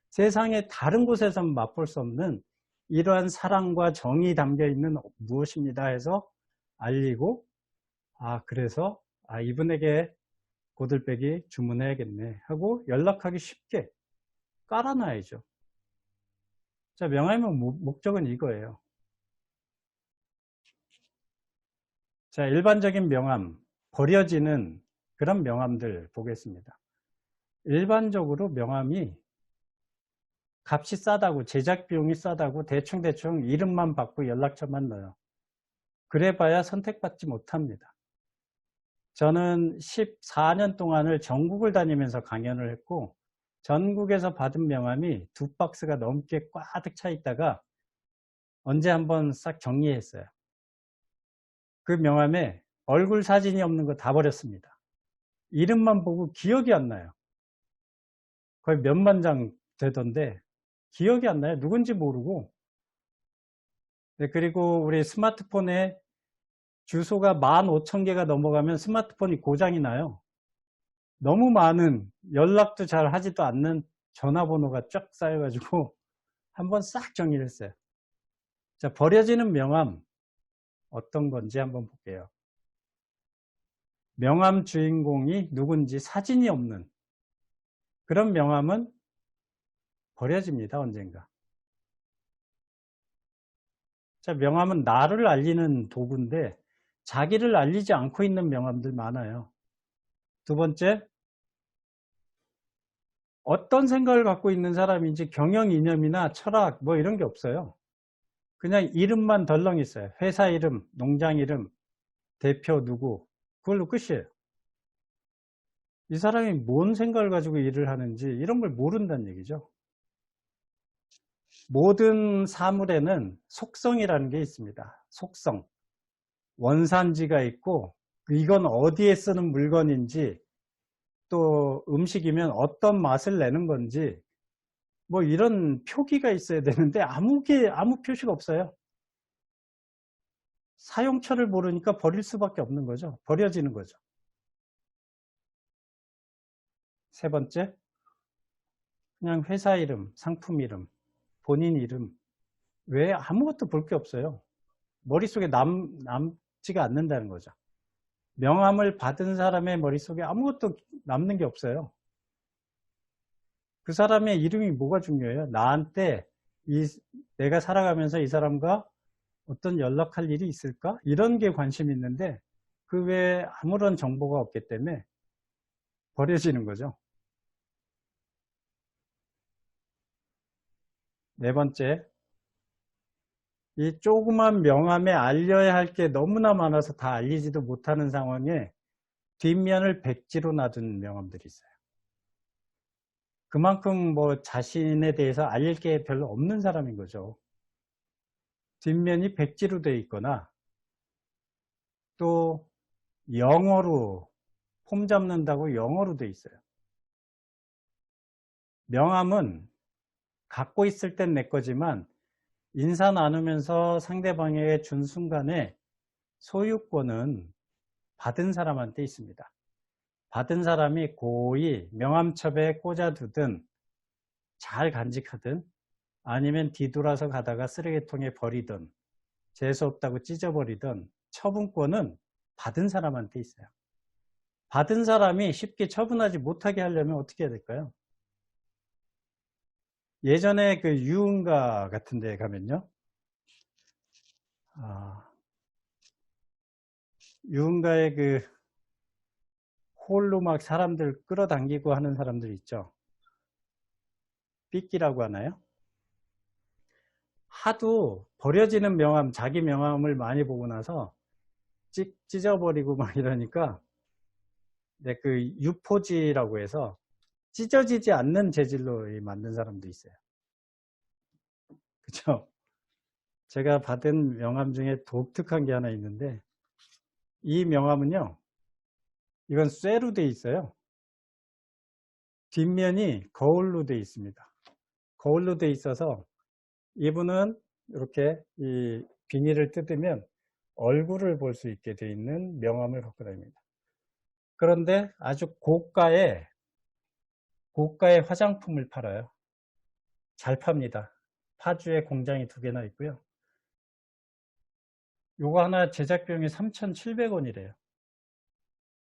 세상의 다른 곳에서는 맛볼 수 없는 이러한 사랑과 정이 담겨 있는 무엇입니다 해서 알리고 그래서 이분에게 고들빼기 주문해야겠네 하고 연락하기 쉽게 깔아놔야죠. 자, 명함의 목적은 이거예요. 자, 일반적인 명함, 버려지는 그런 명함들 보겠습니다. 일반적으로 명함이 값이 싸다고 제작 비용이 싸다고 대충 이름만 받고 연락처만 넣어요. 그래봐야 선택받지 못합니다. 저는 14년 동안을 전국을 다니면서 강연을 했고 전국에서 받은 명함이 2박스가 넘게 꽉 차 있다가 언제 한번 싹 정리했어요. 그 명함에 얼굴 사진이 없는 거 다 버렸습니다. 이름만 보고 기억이 안 나요. 거의 몇만 장 되던데 기억이 안 나요. 누군지 모르고. 네, 그리고 우리 스마트폰에 주소가 15,000개가 넘어가면 스마트폰이 고장이 나요. 너무 많은 연락도 잘 하지도 않는 전화번호가 쫙 쌓여가지고 한번 싹 정리를 했어요. 자, 버려지는 명함 어떤 건지 한번 볼게요. 명함 주인공이 누군지 사진이 없는 그런 명함은 버려집니다. 언젠가. 자, 명함은 나를 알리는 도구인데 자기를 알리지 않고 있는 명함들 많아요. 두 번째, 어떤 생각을 갖고 있는 사람인지 경영 이념이나 철학 뭐 이런 게 없어요. 그냥 이름만 덜렁 있어요. 회사 이름, 농장 이름, 대표 누구, 그걸로 끝이에요. 이 사람이 뭔 생각을 가지고 일을 하는지 이런 걸 모른다는 얘기죠. 모든 사물에는 속성이라는 게 있습니다. 속성. 원산지가 있고 이건 어디에 쓰는 물건인지 또 음식이면 어떤 맛을 내는 건지 뭐 이런 표기가 있어야 되는데 아무 표시가 없어요. 사용처를 모르니까 버릴 수밖에 없는 거죠. 버려지는 거죠. 세 번째, 그냥 회사 이름, 상품 이름, 본인 이름 외에 아무것도 볼 게 없어요. 머릿속에 남지가 않는다는 거죠. 명함을 받은 사람의 머릿속에 아무것도 남는 게 없어요. 그 사람의 이름이 뭐가 중요해요? 나한테 내가 살아가면서 이 사람과 어떤 연락할 일이 있을까? 이런 게 관심이 있는데 그 외에 아무런 정보가 없기 때문에 버려지는 거죠. 네 번째, 이 조그만 명함에 알려야 할 게 너무나 많아서 다 알리지도 못하는 상황에 뒷면을 백지로 놔둔 명함들이 있어요. 그만큼 뭐 자신에 대해서 알릴 게 별로 없는 사람인 거죠. 뒷면이 백지로 되어 있거나 또 영어로 폼 잡는다고 영어로 되어 있어요. 명함은 갖고 있을 땐 내 거지만 인사 나누면서 상대방에게 준 순간에 소유권은 받은 사람한테 있습니다. 받은 사람이 고의 명함첩에 꽂아두든 잘 간직하든 아니면 뒤돌아서 가다가 쓰레기통에 버리든 재수없다고 찢어버리든 처분권은 받은 사람한테 있어요. 받은 사람이 쉽게 처분하지 못하게 하려면 어떻게 해야 될까요? 예전에 그 유흥가 같은 데 가면요. 유흥가에 그 홀로 막 사람들 끌어당기고 하는 사람들 있죠. 삐끼라고 하나요? 하도 버려지는 명함, 자기 명함을 많이 보고 나서 찢어버리고 막 이러니까 그 유포지라고 해서 찢어지지 않는 재질로 만든 사람도 있어요. 그쵸? 제가 받은 명함 중에 독특한 게 하나 있는데 이 명함은요, 이건 쇠로 돼 있어요. 뒷면이 거울로 돼 있습니다. 거울로 돼 있어서 이분은 이렇게 이 비닐을 뜯으면 얼굴을 볼 수 있게 돼 있는 명함을 갖고 다닙니다. 그런데 아주 고가의 화장품을 팔아요. 잘 팝니다. 파주에 공장이 2개나 있고요. 요거 하나 제작 비용이 3,700원이래요.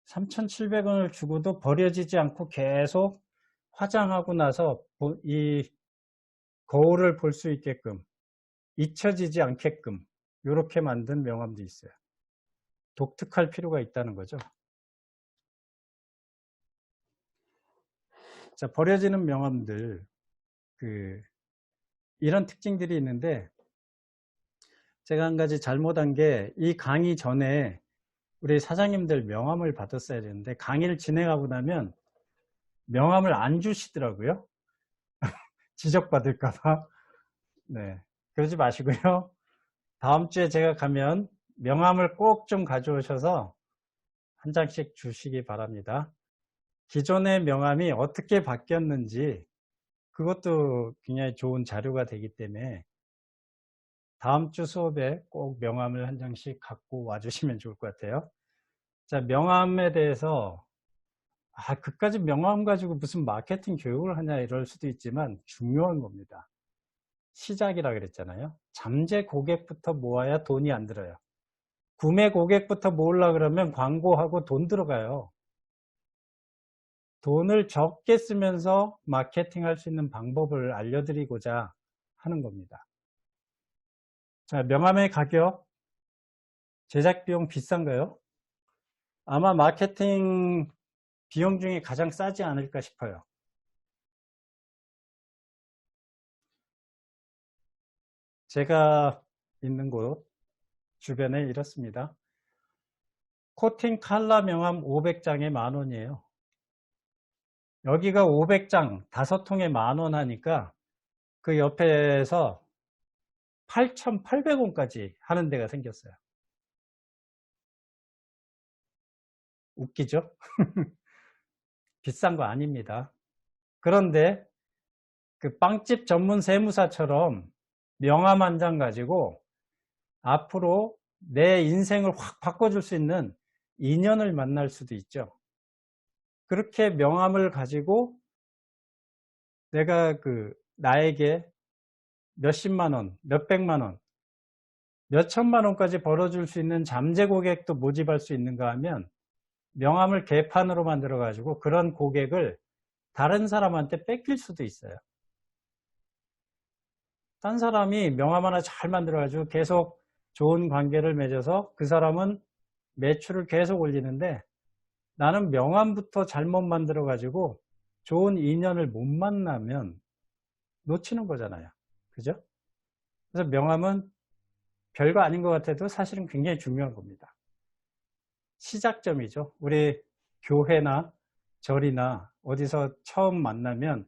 3,700원을 주고도 버려지지 않고 계속 화장하고 나서 이 거울을 볼 수 있게끔 잊혀지지 않게끔 이렇게 만든 명함도 있어요. 독특할 필요가 있다는 거죠. 자, 버려지는 명함들 이런 특징들이 있는데 제가 한 가지 잘못한 게 이 강의 전에 우리 사장님들 명함을 받았어야 되는데 강의를 진행하고 나면 명함을 안 주시더라고요. 지적받을까봐. 네, 그러지 마시고요. 다음 주에 제가 가면 명함을 꼭 좀 가져오셔서 한 장씩 주시기 바랍니다. 기존의 명함이 어떻게 바뀌었는지 그것도 굉장히 좋은 자료가 되기 때문에 다음 주 수업에 꼭 명함을 한 장씩 갖고 와주시면 좋을 것 같아요. 자, 명함에 대해서 그까지 명함 가지고 무슨 마케팅 교육을 하냐 이럴 수도 있지만 중요한 겁니다. 시작이라 그랬잖아요. 잠재 고객부터 모아야 돈이 안 들어요. 구매 고객부터 모으려고 그러면 광고하고 돈 들어가요. 돈을 적게 쓰면서 마케팅할 수 있는 방법을 알려드리고자 하는 겁니다. 자, 명함의 가격, 제작 비용 비싼가요? 아마 마케팅 비용 중에 가장 싸지 않을까 싶어요. 제가 있는 곳 주변에 이렇습니다. 코팅 칼라 명함 500장에 10,000원이에요. 여기가 500장 5통에 10,000원 하니까 그 옆에서 8,800원까지 하는 데가 생겼어요. 웃기죠? 비싼 거 아닙니다. 그런데 그 빵집 전문 세무사처럼 명함 한 장 가지고 앞으로 내 인생을 확 바꿔줄 수 있는 인연을 만날 수도 있죠. 그렇게 명함을 가지고 내가 나에게 몇십만 원, 몇백만 원, 몇천만 원까지 벌어줄 수 있는 잠재 고객도 모집할 수 있는가 하면 명함을 개판으로 만들어 가지고 그런 고객을 다른 사람한테 뺏길 수도 있어요. 딴 사람이 명함 하나 잘 만들어 가지고 계속 좋은 관계를 맺어서 그 사람은 매출을 계속 올리는데 나는 명함부터 잘못 만들어 가지고 좋은 인연을 못 만나면 놓치는 거잖아요. 그죠? 그래서 명함은 별거 아닌 것 같아도 사실은 굉장히 중요한 겁니다. 시작점이죠. 우리 교회나 절이나 어디서 처음 만나면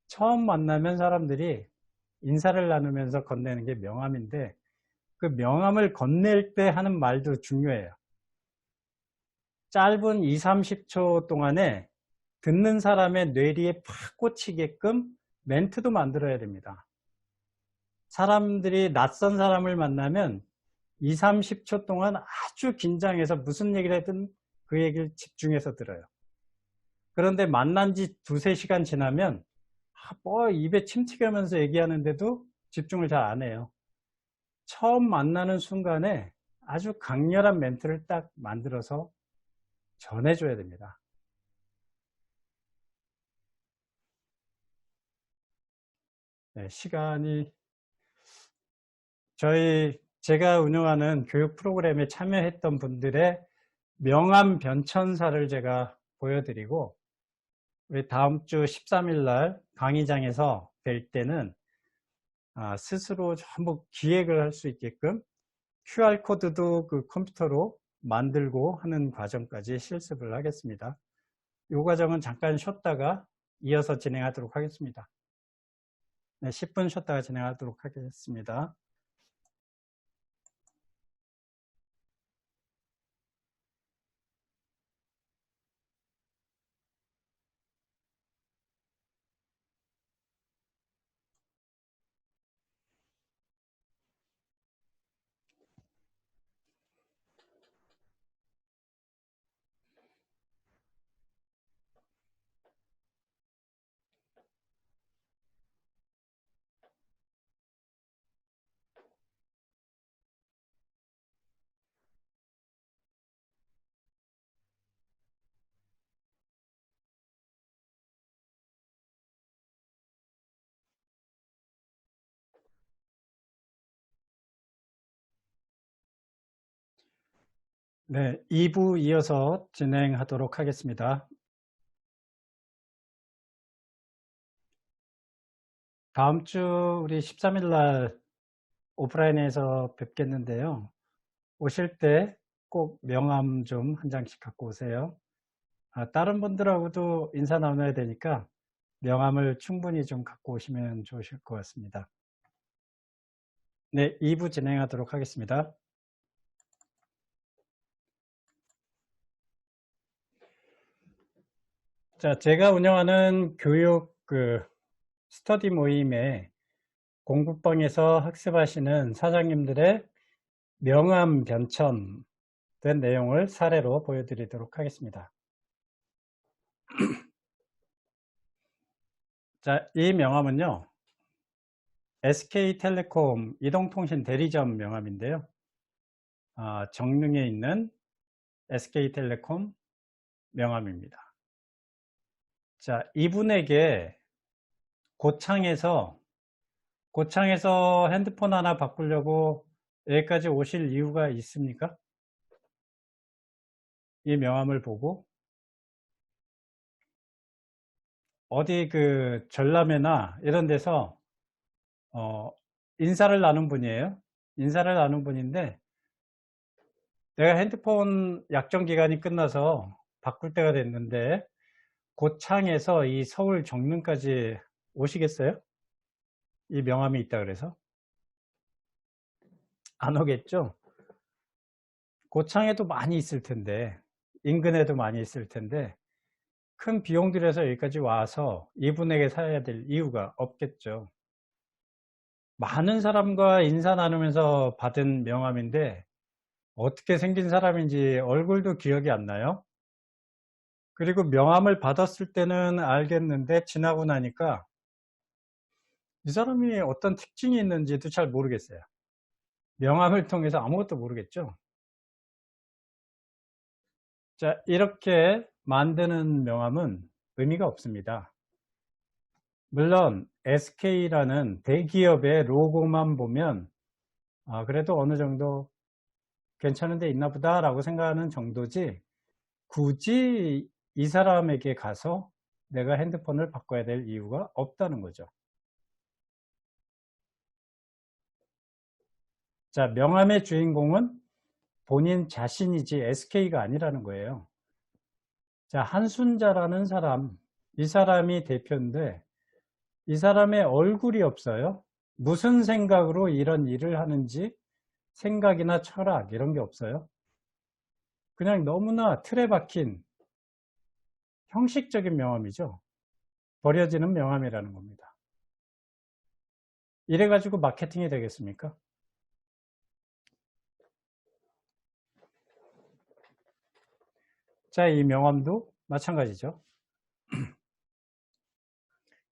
사람들이 인사를 나누면서 건네는 게 명함인데 그 명함을 건넬 때 하는 말도 중요해요. 짧은 2, 30초 동안에 듣는 사람의 뇌리에 팍 꽂히게끔 멘트도 만들어야 됩니다. 사람들이 낯선 사람을 만나면 2, 30초 동안 아주 긴장해서 무슨 얘기를 하든 그 얘기를 집중해서 들어요. 그런데 만난 지 2, 3시간 지나면 입에 침 튀겨면서 얘기하는데도 집중을 잘 안 해요. 처음 만나는 순간에 아주 강렬한 멘트를 딱 만들어서 전해줘야 됩니다. 네, 시간이 제가 운영하는 교육 프로그램에 참여했던 분들의 명함 변천사를 제가 보여드리고 우리 다음 주 13일 날 강의장에서 뵐 때는 스스로 전부 기획을 할 수 있게끔 QR코드도 그 컴퓨터로 만들고 하는 과정까지 실습을 하겠습니다. 이 과정은 잠깐 쉬었다가 이어서 진행하도록 하겠습니다. 네, 10분 쉬었다가 진행하도록 하겠습니다. 네, 2부 이어서 진행하도록 하겠습니다. 다음 주 우리 13일 날 오프라인에서 뵙겠는데요. 오실 때 꼭 명함 좀 한 장씩 갖고 오세요. 다른 분들하고도 인사 나눠야 되니까 명함을 충분히 좀 갖고 오시면 좋으실 것 같습니다. 네, 2부 진행하도록 하겠습니다. 자, 제가 운영하는 교육 스터디 모임에 공부방에서 학습하시는 사장님들의 명함 변천된 내용을 사례로 보여드리도록 하겠습니다. 자, 이 명함은요, SK텔레콤 이동통신 대리점 명함인데요. 정릉에 있는 SK텔레콤 명함입니다. 자, 이분에게 고창에서 핸드폰 하나 바꾸려고 여기까지 오실 이유가 있습니까? 이 명함을 보고 어디 전람회나 이런 데서 인사를 나눈 분이에요. 인사를 나눈 분인데 내가 핸드폰 약정 기간이 끝나서 바꿀 때가 됐는데 고창에서 이 서울 정릉까지 오시겠어요? 이 명함이 있다 그래서? 안 오겠죠? 고창에도 많이 있을 텐데 인근에도 많이 있을 텐데 큰 비용 들여서 여기까지 와서 이분에게 사야 될 이유가 없겠죠. 많은 사람과 인사 나누면서 받은 명함인데 어떻게 생긴 사람인지 얼굴도 기억이 안 나요. 그리고 명함을 받았을 때는 알겠는데 지나고 나니까 이 사람이 어떤 특징이 있는지도 잘 모르겠어요. 명함을 통해서 아무것도 모르겠죠. 자, 이렇게 만드는 명함은 의미가 없습니다. 물론 SK라는 대기업의 로고만 보면 그래도 어느 정도 괜찮은 데 있나 보다 라고 생각하는 정도지 굳이 이 사람에게 가서 내가 핸드폰을 바꿔야 될 이유가 없다는 거죠. 자, 명함의 주인공은 본인 자신이지 SK가 아니라는 거예요. 자, 한순자라는 사람, 이 사람이 대표인데 이 사람의 얼굴이 없어요. 무슨 생각으로 이런 일을 하는지 생각이나 철학 이런 게 없어요. 그냥 너무나 틀에 박힌 형식적인 명함이죠. 버려지는 명함이라는 겁니다. 이래가지고 마케팅이 되겠습니까? 자, 이 명함도 마찬가지죠.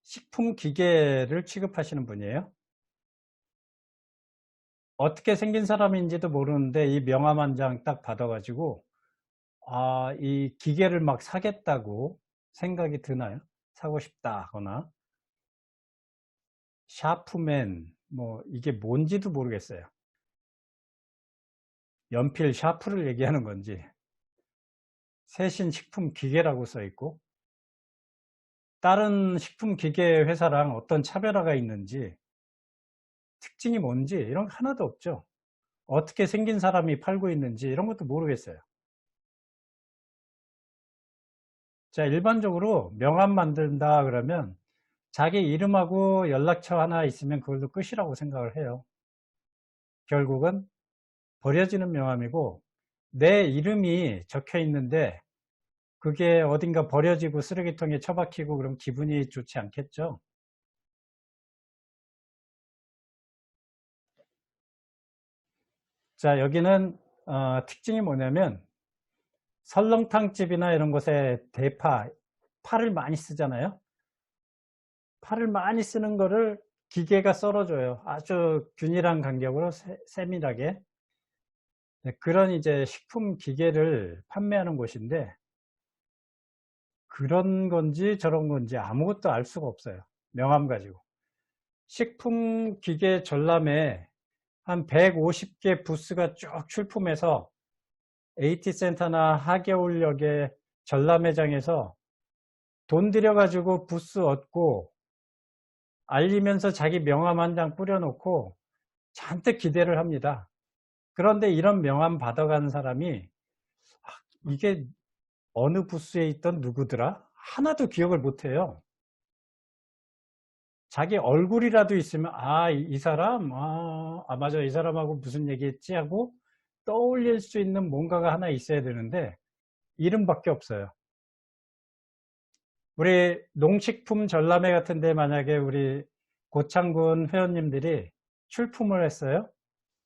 식품 기계를 취급하시는 분이에요. 어떻게 생긴 사람인지도 모르는데 이 명함 한 장 딱 받아가지고 이 기계를 막 사겠다고 생각이 드나요? 사고 싶다 하거나 샤프맨 뭐 이게 뭔지도 모르겠어요. 연필 샤프를 얘기하는 건지 세신 식품 기계라고 써 있고 다른 식품 기계 회사랑 어떤 차별화가 있는지 특징이 뭔지 이런 거 하나도 없죠. 어떻게 생긴 사람이 팔고 있는지 이런 것도 모르겠어요. 자, 일반적으로 명함 만든다 그러면 자기 이름하고 연락처 하나 있으면 그걸로 끝이라고 생각을 해요. 결국은 버려지는 명함이고 내 이름이 적혀 있는데 그게 어딘가 버려지고 쓰레기통에 처박히고 그럼 기분이 좋지 않겠죠. 자, 여기는 특징이 뭐냐면 설렁탕집이나 이런 곳에 대파, 파를 많이 쓰잖아요. 파를 많이 쓰는 거를 기계가 썰어줘요. 아주 균일한 간격으로 세밀하게. 네, 그런 이제 식품 기계를 판매하는 곳인데 그런 건지 저런 건지 아무것도 알 수가 없어요. 명함 가지고. 식품 기계 전람회 한 150개 부스가 쭉 출품해서 AT센터나 하계울역의 전람회장에서 돈 들여가지고 부스 얻고 알리면서 자기 명함 한 장 뿌려놓고 잔뜩 기대를 합니다. 그런데 이런 명함 받아가는 사람이 이게 어느 부스에 있던 누구더라? 하나도 기억을 못해요. 자기 얼굴이라도 있으면 이 사람? 맞아, 이 사람하고 무슨 얘기했지? 하고 떠올릴 수 있는 뭔가가 하나 있어야 되는데 이름밖에 없어요. 우리 농식품 전람회 같은 데 만약에 우리 고창군 회원님들이 출품을 했어요.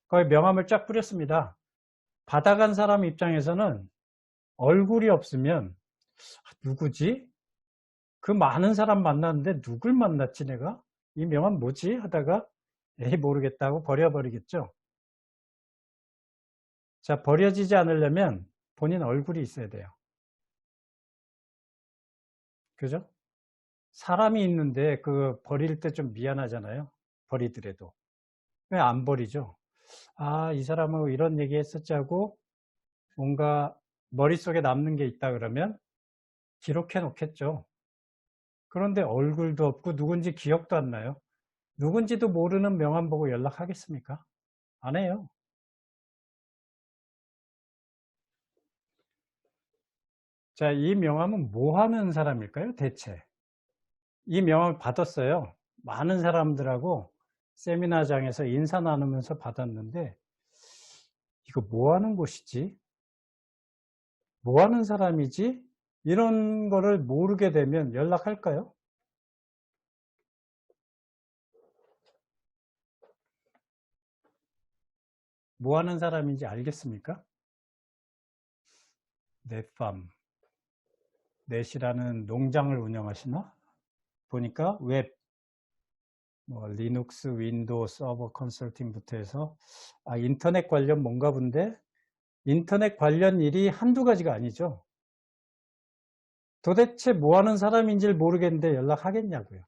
거기 명함을 쫙 뿌렸습니다. 받아간 사람 입장에서는 얼굴이 없으면 누구지? 그 많은 사람 만났는데 누굴 만났지 내가? 이 명함 뭐지? 하다가 에이 모르겠다고 버려버리겠죠. 자, 버려지지 않으려면 본인 얼굴이 있어야 돼요. 그죠? 사람이 있는데 그 버릴 때 좀 미안하잖아요. 버리더라도. 왜 안 버리죠? 이 사람하고 이런 얘기 했었지 하고 뭔가 머릿속에 남는 게 있다 그러면 기록해 놓겠죠. 그런데 얼굴도 없고 누군지 기억도 안 나요. 누군지도 모르는 명함 보고 연락하겠습니까? 안 해요. 자, 이 명함은 뭐 하는 사람일까요, 대체? 이 명함을 받았어요. 많은 사람들하고 세미나장에서 인사 나누면서 받았는데, 이거 뭐 하는 곳이지? 뭐 하는 사람이지? 이런 거를 모르게 되면 연락할까요? 뭐 하는 사람인지 알겠습니까? 넷팜. 넷이라는 농장을 운영하시나? 보니까 웹, 뭐 리눅스, 윈도우, 서버 컨설팅부터 해서 인터넷 관련 뭔가 본데 인터넷 관련 일이 한두 가지가 아니죠. 도대체 뭐 하는 사람인지를 모르겠는데 연락하겠냐고요.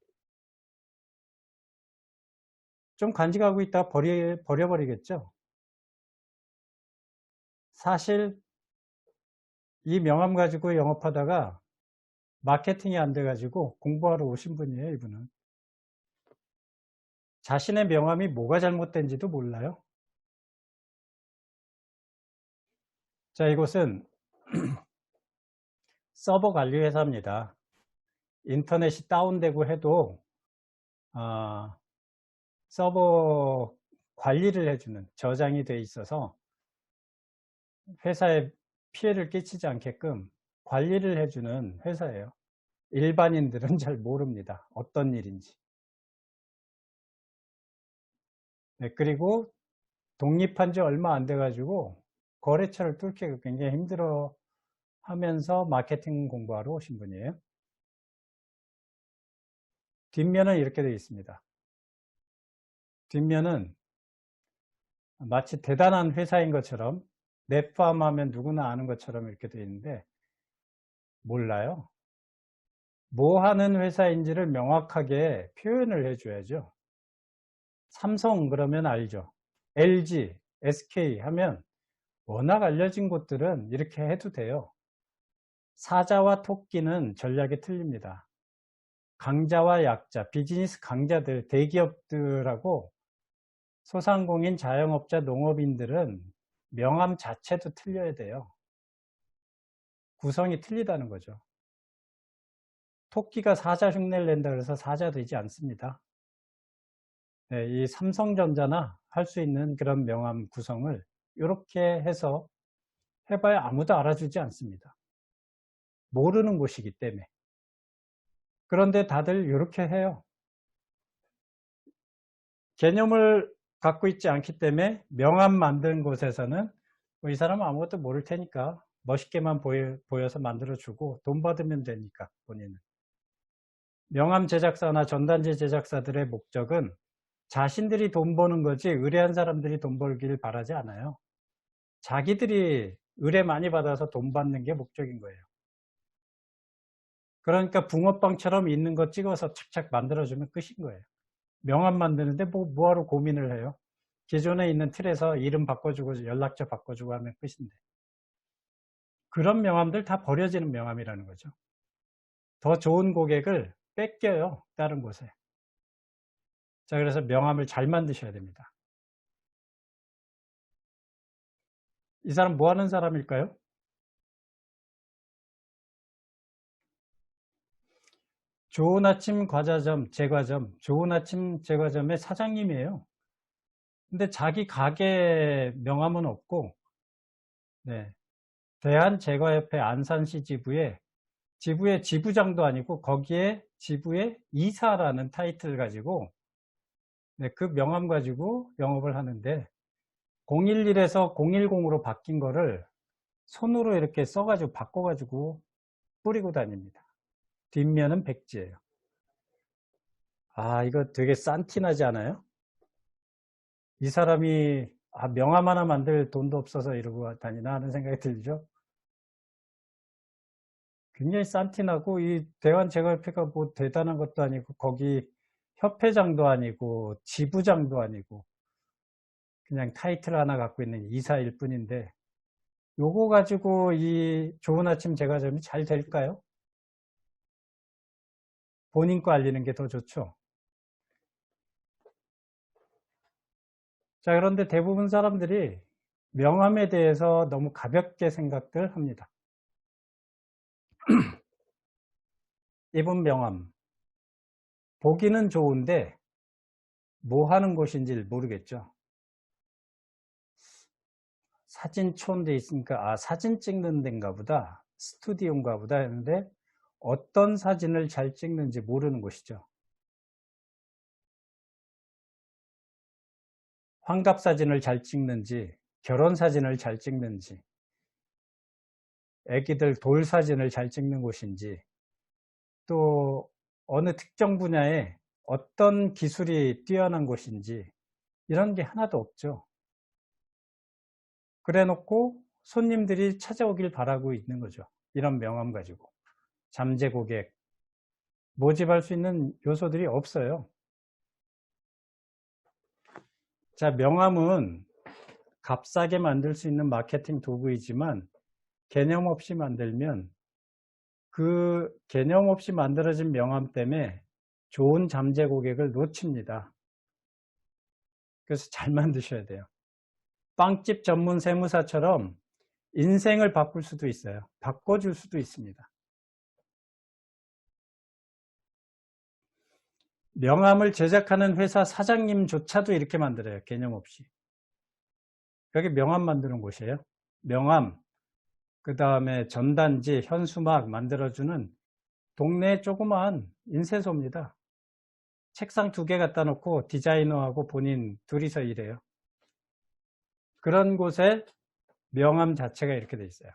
좀 간직하고 있다가 버려버리겠죠. 사실 이 명함 가지고 영업하다가 마케팅이 안 돼가지고 공부하러 오신 분이에요, 이분은. 자신의 명함이 뭐가 잘못된지도 몰라요. 자, 이곳은 서버 관리 회사입니다. 인터넷이 다운되고 해도 서버 관리를 해주는, 저장이 돼 있어서 회사에 피해를 끼치지 않게끔 관리를 해주는 회사예요. 일반인들은 잘 모릅니다. 어떤 일인지. 네, 그리고 독립한 지 얼마 안 돼가지고 거래처를 뚫기가 굉장히 힘들어 하면서 마케팅 공부하러 오신 분이에요. 뒷면은 이렇게 되어 있습니다. 뒷면은 마치 대단한 회사인 것처럼 넷팜 하면 누구나 아는 것처럼 이렇게 되어 있는데 몰라요. 뭐 하는 회사인지를 명확하게 표현을 해줘야죠. 삼성 그러면 알죠. LG, SK 하면 워낙 알려진 곳들은 이렇게 해도 돼요. 사자와 토끼는 전략이 틀립니다. 강자와 약자, 비즈니스 강자들, 대기업들하고 소상공인, 자영업자, 농업인들은 명함 자체도 틀려야 돼요. 구성이 틀리다는 거죠. 토끼가 사자 흉내를 낸다 그래서 사자 되지 않습니다. 네, 이 삼성전자나 할 수 있는 그런 명함 구성을 이렇게 해서 해봐야 아무도 알아주지 않습니다. 모르는 곳이기 때문에. 그런데 다들 이렇게 해요. 개념을 갖고 있지 않기 때문에 명함 만든 곳에서는 이 사람은 아무것도 모를 테니까 멋있게만 보여서 만들어주고 돈 받으면 되니까 본인은. 명함 제작사나 전단지 제작사들의 목적은 자신들이 돈 버는 거지 의뢰한 사람들이 돈 벌기를 바라지 않아요. 자기들이 의뢰 많이 받아서 돈 받는 게 목적인 거예요. 그러니까 붕어빵처럼 있는 거 찍어서 착착 만들어주면 끝인 거예요. 명함 만드는데 뭐하러 고민을 해요. 기존에 있는 틀에서 이름 바꿔주고 연락처 바꿔주고 하면 끝인데. 그런 명함들 다 버려지는 명함이라는 거죠. 더 좋은 고객을 뺏겨요, 다른 곳에. 자, 그래서 명함을 잘 만드셔야 됩니다. 이 사람 뭐 하는 사람일까요? 좋은 아침 과자점, 제과점, 좋은 아침 제과점의 사장님이에요. 근데 자기 가게 명함은 없고, 네. 대한제과협회 안산시 지부에 지부의 지부장도 아니고 거기에 지부의 이사라는 타이틀을 가지고 네, 그 명함 가지고 영업을 하는데 011에서 010으로 바뀐 거를 손으로 이렇게 써가지고 바꿔가지고 뿌리고 다닙니다. 뒷면은 백지예요. 이거 되게 싼티나지 않아요? 이 사람이 명함 하나 만들 돈도 없어서 이러고 다니나 하는 생각이 들죠. 굉장히 싼티나고 이 대한제과협회가 뭐 대단한 것도 아니고 거기 협회장도 아니고 지부장도 아니고 그냥 타이틀 하나 갖고 있는 이사일 뿐인데 요거 가지고 이 좋은 아침 제과점이 잘 될까요? 본인 거 알리는 게 더 좋죠. 자, 그런데 대부분 사람들이 명함에 대해서 너무 가볍게 생각들 합니다. 이분 명함. 보기는 좋은데 뭐 하는 곳인지 모르겠죠. 사진촌 돼 있으니까 사진 찍는 데인가 보다, 스튜디오인가 보다 했는데 어떤 사진을 잘 찍는지 모르는 곳이죠. 환갑 사진을 잘 찍는지, 결혼 사진을 잘 찍는지, 애기들 돌 사진을 잘 찍는 곳인지, 또 어느 특정 분야에 어떤 기술이 뛰어난 곳인지 이런 게 하나도 없죠. 그래 놓고 손님들이 찾아오길 바라고 있는 거죠. 이런 명함 가지고. 잠재 고객, 모집할 수 있는 요소들이 없어요. 자, 명함은 값싸게 만들 수 있는 마케팅 도구이지만 개념 없이 만들면 그 개념 없이 만들어진 명함 때문에 좋은 잠재 고객을 놓칩니다. 그래서 잘 만드셔야 돼요. 빵집 전문 세무사처럼 인생을 바꿀 수도 있어요. 바꿔줄 수도 있습니다. 명함을 제작하는 회사 사장님조차도 이렇게 만들어요. 개념 없이. 여기 명함 만드는 곳이에요. 명함, 그 다음에 전단지, 현수막 만들어주는 동네 조그마한 인쇄소입니다. 책상 2개 갖다 놓고 디자이너하고 본인 둘이서 일해요. 그런 곳에 명함 자체가 이렇게 돼 있어요.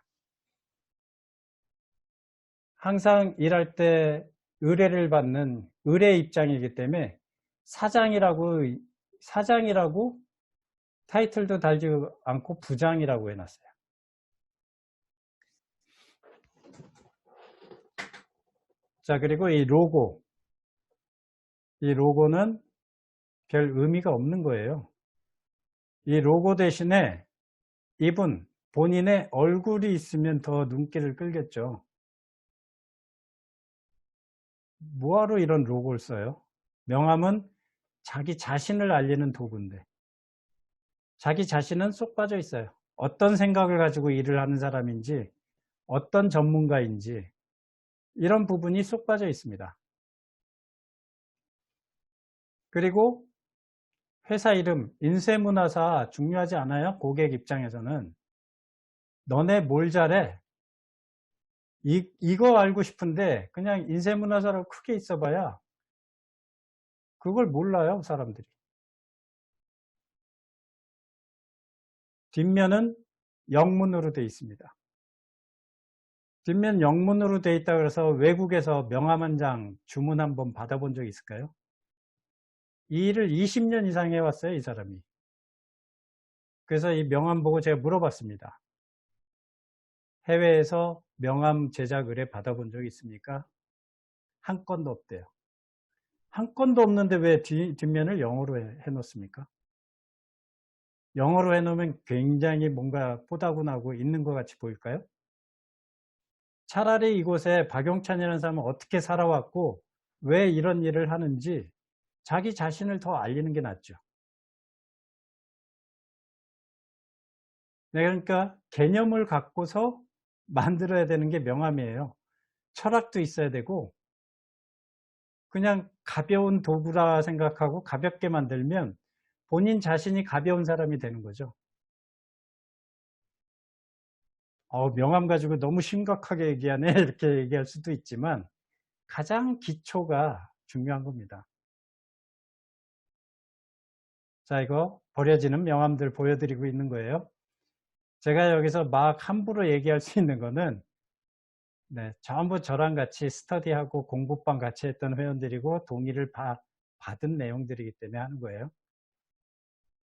항상 일할 때 의뢰를 받는 의뢰 입장이기 때문에 사장이라고 타이틀도 달지 않고 부장이라고 해놨어요. 자, 그리고 이 로고는 별 의미가 없는 거예요. 이 로고 대신에 본인의 얼굴이 있으면 더 눈길을 끌겠죠. 뭐하러 이런 로고를 써요? 명함은 자기 자신을 알리는 도구인데 자기 자신은 쏙 빠져 있어요. 어떤 생각을 가지고 일을 하는 사람인지, 어떤 전문가인지 이런 부분이 쏙 빠져 있습니다. 그리고 회사 이름, 인쇄문화사 중요하지 않아요? 고객 입장에서는. 너네 뭘 잘해? 이거 알고 싶은데 그냥 인쇄문화사라고 크게 있어봐야 그걸 몰라요, 사람들이. 뒷면은 영문으로 되어 있습니다. 뒷면 영문으로 되어 있다 그래서 외국에서 명함 한 장 주문 한번 받아본 적 있을까요? 이 일을 20년 이상 해왔어요, 이 사람이. 그래서 이 명함 보고 제가 물어봤습니다. 해외에서 명함 제작 의뢰 받아본 적 있습니까? 한 건도 없대요. 한 건도 없는데 왜 뒷면을 영어로 해놓습니까? 영어로 해놓으면 굉장히 뭔가 뽀다구나고 있는 것 같이 보일까요? 차라리 이곳에 박용찬이라는 사람은 어떻게 살아왔고 왜 이런 일을 하는지 자기 자신을 더 알리는 게 낫죠. 네, 그러니까 개념을 갖고서 만들어야 되는 게 명함이에요. 철학도 있어야 되고 그냥 가벼운 도구라 생각하고 가볍게 만들면 본인 자신이 가벼운 사람이 되는 거죠. 명함 가지고 너무 심각하게 얘기하네 이렇게 얘기할 수도 있지만 가장 기초가 중요한 겁니다. 자, 이거 버려지는 명함들 보여드리고 있는 거예요. 제가 여기서 막 함부로 얘기할 수 있는 거는 전부 저랑 같이 스터디하고 공부방 같이 했던 회원들이고 동의를 받은 내용들이기 때문에 하는 거예요.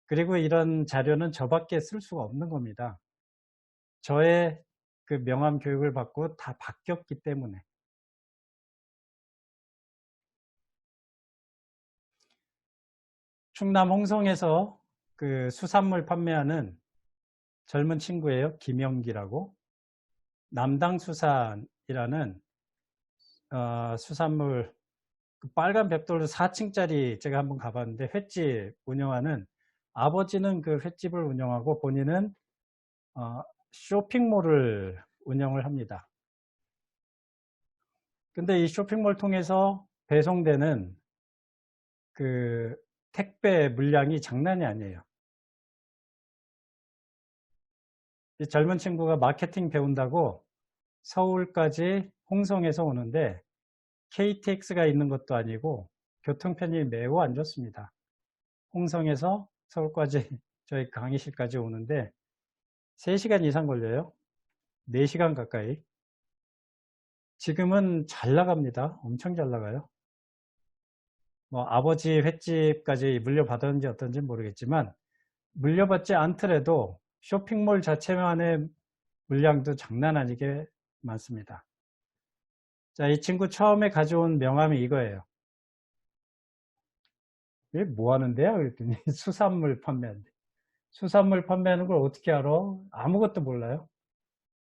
그리고 이런 자료는 저밖에 쓸 수가 없는 겁니다. 저의 그 명함 교육을 받고 다 바뀌었기 때문에. 충남 홍성에서 그 수산물 판매하는 젊은 친구예요. 김영기라고. 남당수산이라는 수산물 그 빨간 벽돌로 4층짜리 제가 한번 가봤는데 횟집 운영하는 아버지는 그 횟집을 운영하고 본인은 쇼핑몰을 운영을 합니다. 근데 이 쇼핑몰 통해서 배송되는 그 택배 물량이 장난이 아니에요. 이 젊은 친구가 마케팅 배운다고 서울까지 홍성에서 오는데 KTX가 있는 것도 아니고 교통편이 매우 안 좋습니다. 홍성에서 서울까지 저희 강의실까지 오는데 3시간 이상 걸려요. 4시간 가까이. 지금은 잘 나갑니다. 엄청 잘 나가요. 뭐 아버지 횟집까지 물려받았는지 어떤지 모르겠지만 물려받지 않더라도 쇼핑몰 자체만의 물량도 장난 아니게 많습니다. 자, 이 친구 처음에 가져온 명함이 이거예요. 이게 뭐 하는데요? 그랬더니 수산물 판매한대. 수산물 판매하는 걸 어떻게 알아? 아무것도 몰라요.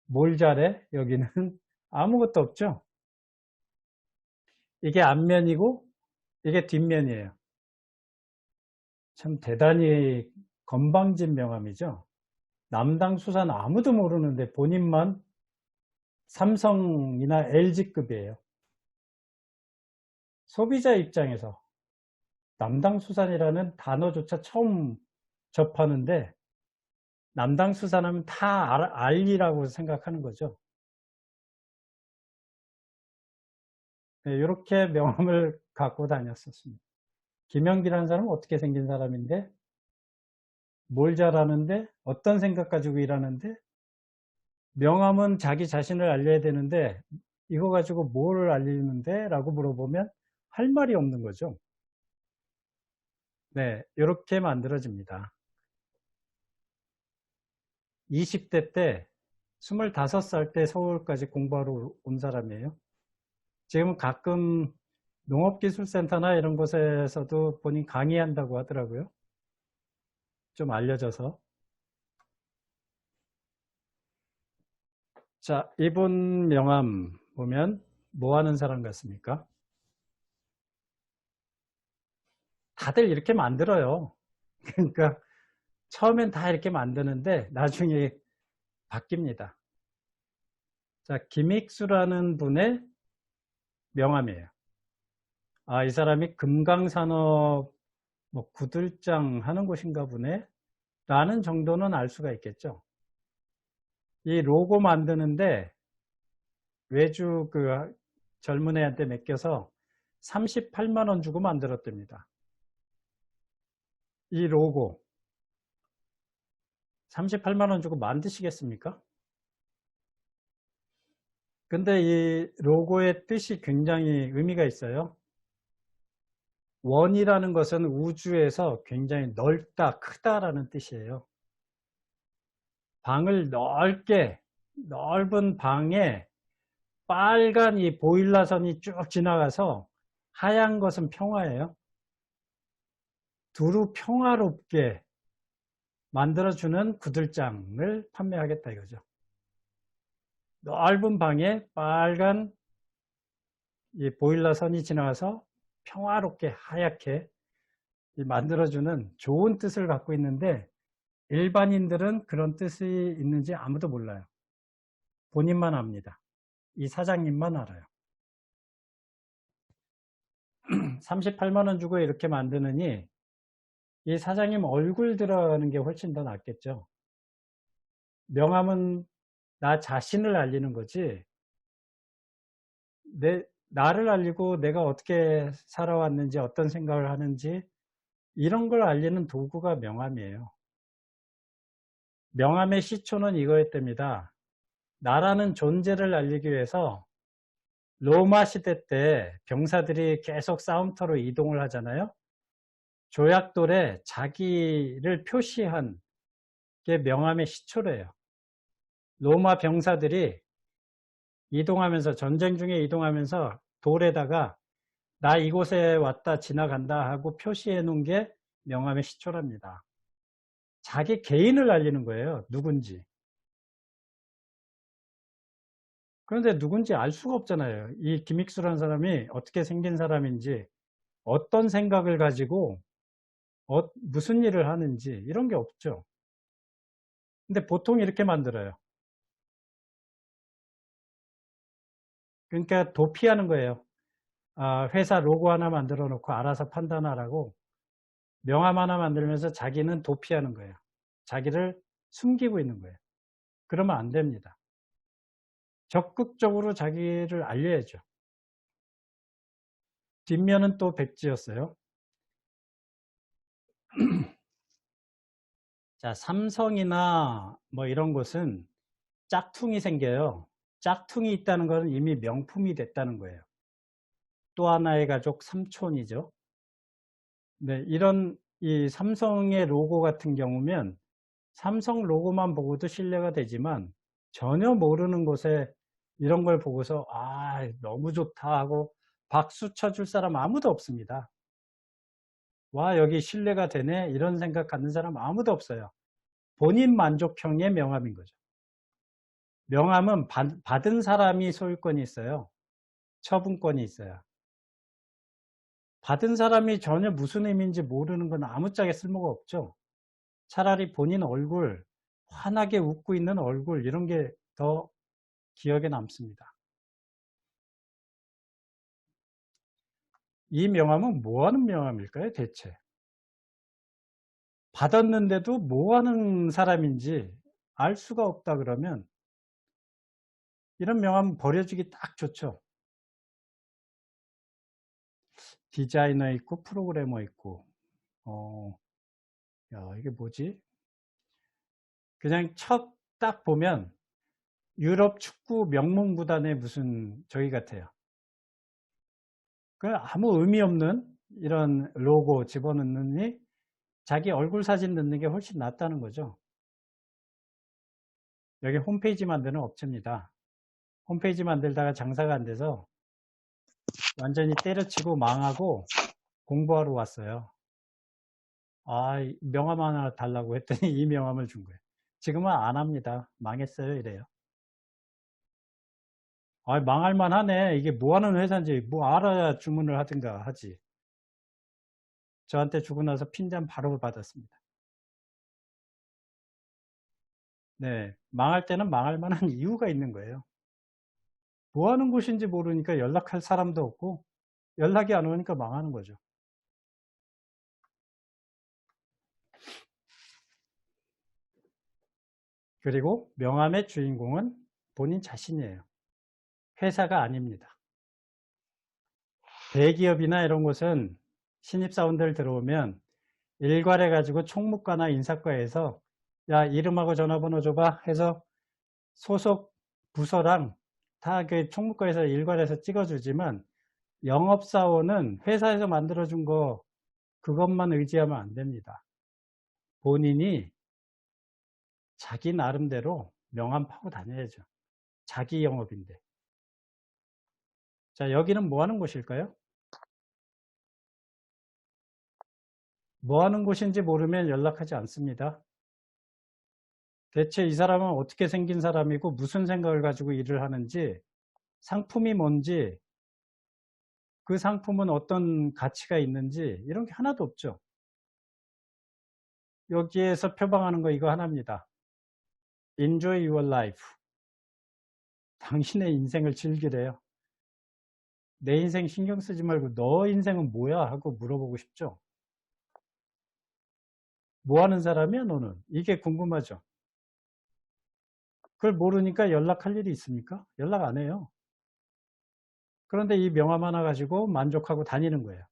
뭘 잘해? 여기는 아무것도 없죠. 이게 앞면이고 이게 뒷면이에요. 참 대단히 건방진 명함이죠. 남당 수산 아무도 모르는데 본인만 삼성이나 LG급이에요. 소비자 입장에서 남당 수산이라는 단어조차 처음 접하는데 남당 수산하면 다 알리라고 생각하는 거죠. 네, 이렇게 명함을 갖고 다녔었습니다. 김영기라는 사람은 어떻게 생긴 사람인데 뭘 잘하는데 어떤 생각 가지고 일하는데 명함은 자기 자신을 알려야 되는데 이거 가지고 뭘 알리는데 라고 물어보면 할 말이 없는 거죠. 네, 이렇게 만들어집니다. 20대 때 25살 때 서울까지 공부하러 온 사람이에요. 지금 가끔 농업기술센터나 이런 곳에서도 본인 강의한다고 하더라고요. 좀 알려져서. 자, 이분 명함 보면 뭐 하는 사람 같습니까? 다들 이렇게 만들어요. 그러니까 처음엔 다 이렇게 만드는데 나중에 바뀝니다. 자, 김익수라는 분의 명함이에요. 아, 이 사람이 금강산업 뭐 구들장 하는 곳인가 보네 라는 정도는 알 수가 있겠죠. 이 로고 만드는데 외주 그 젊은 애한테 맡겨서 38만 원 주고 만들었답니다. 이 로고 38만 원 주고 만드시겠습니까? 근데 이 로고의 뜻이 굉장히 의미가 있어요. 원이라는 것은 우주에서 굉장히 넓다, 크다라는 뜻이에요. 방을 넓은 방에 빨간 이 보일러선이 쭉 지나가서 하얀 것은 평화예요. 두루 평화롭게 만들어주는 구들장을 판매하겠다 이거죠. 넓은 방에 빨간 이 보일러선이 지나가서 평화롭게 하얗게 만들어주는 좋은 뜻을 갖고 있는데 일반인들은 그런 뜻이 있는지 아무도 몰라요. 본인만 압니다. 이 사장님만 알아요. 38만 원 주고 이렇게 만드느니 이 사장님 얼굴 들어가는 게 훨씬 더 낫겠죠. 명함은 나 자신을 알리는 거지 나를 알리고 내가 어떻게 살아왔는지 어떤 생각을 하는지 이런 걸 알리는 도구가 명함이에요. 명함의 시초는 이거였답니다. 나라는 존재를 알리기 위해서 로마 시대 때 병사들이 계속 싸움터로 이동을 하잖아요. 조약돌에 자기를 표시한 게 명함의 시초래요. 로마 병사들이 이동하면서 전쟁 중에 이동하면서 돌에다가 나 이곳에 왔다 지나간다 하고 표시해 놓은 게 명함의 시초랍니다. 자기 개인을 알리는 거예요. 누군지. 그런데 누군지 알 수가 없잖아요. 이 김익수라는 사람이 어떻게 생긴 사람인지 어떤 생각을 가지고 무슨 일을 하는지 이런 게 없죠. 근데 보통 이렇게 만들어요. 그러니까 도피하는 거예요. 회사 로고 하나 만들어 놓고 알아서 판단하라고 명함 하나 만들면서 자기는 도피하는 거예요. 자기를 숨기고 있는 거예요. 그러면 안 됩니다. 적극적으로 자기를 알려야죠. 뒷면은 또 백지였어요. 자, 삼성이나 뭐 이런 곳은 짝퉁이 생겨요. 짝퉁이 있다는 것은 이미 명품이 됐다는 거예요. 또 하나의 가족 삼촌이죠. 네, 이런 이 삼성의 로고 같은 경우면 삼성 로고만 보고도 신뢰가 되지만 전혀 모르는 곳에 이런 걸 보고서 너무 좋다 하고 박수 쳐줄 사람 아무도 없습니다. 와, 여기 신뢰가 되네 이런 생각 갖는 사람 아무도 없어요. 본인 만족형의 명함인 거죠. 명함은 받은 사람이 소유권이 있어요. 처분권이 있어요. 받은 사람이 전혀 무슨 의미인지 모르는 건 아무짝에 쓸모가 없죠. 차라리 본인 얼굴, 환하게 웃고 있는 얼굴 이런 게 더 기억에 남습니다. 이 명함은 뭐 하는 명함일까요, 대체? 받았는데도 뭐 하는 사람인지 알 수가 없다 그러면 이런 명함 버려주기 딱 좋죠. 디자이너 있고 프로그래머 있고 야, 이게 뭐지? 그냥 첫 딱 보면 유럽 축구 명문 구단의 무슨 저기 같아요. 그 아무 의미 없는 이런 로고 집어넣느니 자기 얼굴 사진 넣는 게 훨씬 낫다는 거죠. 여기 홈페이지 만드는 업체입니다. 홈페이지 만들다가 장사가 안 돼서 완전히 때려치고 망하고 공부하러 왔어요. 명함 하나 달라고 했더니 이 명함을 준 거예요. 지금은 안 합니다. 망했어요 이래요. 망할 만하네. 이게 뭐 하는 회사인지 뭐 알아야 주문을 하든가 하지. 저한테 주고 나서 핀잔 바로 받았습니다. 네, 망할 때는 망할 만한 이유가 있는 거예요. 뭐 하는 곳인지 모르니까 연락할 사람도 없고 연락이 안 오니까 망하는 거죠. 그리고 명함의 주인공은 본인 자신이에요. 회사가 아닙니다. 대기업이나 이런 곳은 신입사원들 들어오면 일괄해 가지고 총무과나 인사과에서 야, 이름하고 전화번호 줘봐 해서 소속 부서랑 다 그 총무과에서 일괄해서 찍어주지만 영업사원은 회사에서 만들어준 거 그것만 의지하면 안 됩니다. 본인이 자기 나름대로 명함 파고 다녀야죠. 자기 영업인데. 자, 여기는 뭐 하는 곳일까요? 뭐 하는 곳인지 모르면 연락하지 않습니다. 대체 이 사람은 어떻게 생긴 사람이고 무슨 생각을 가지고 일을 하는지, 상품이 뭔지, 그 상품은 어떤 가치가 있는지 이런 게 하나도 없죠. 여기에서 표방하는 거 이거 하나입니다. Enjoy your life. 당신의 인생을 즐기래요. 내 인생 신경 쓰지 말고 너 인생은 뭐야 하고 물어보고 싶죠. 뭐 하는 사람이야 너는? 이게 궁금하죠. 그걸 모르니까 연락할 일이 있습니까? 연락 안 해요. 그런데 이 명함 하나 가지고 만족하고 다니는 거예요.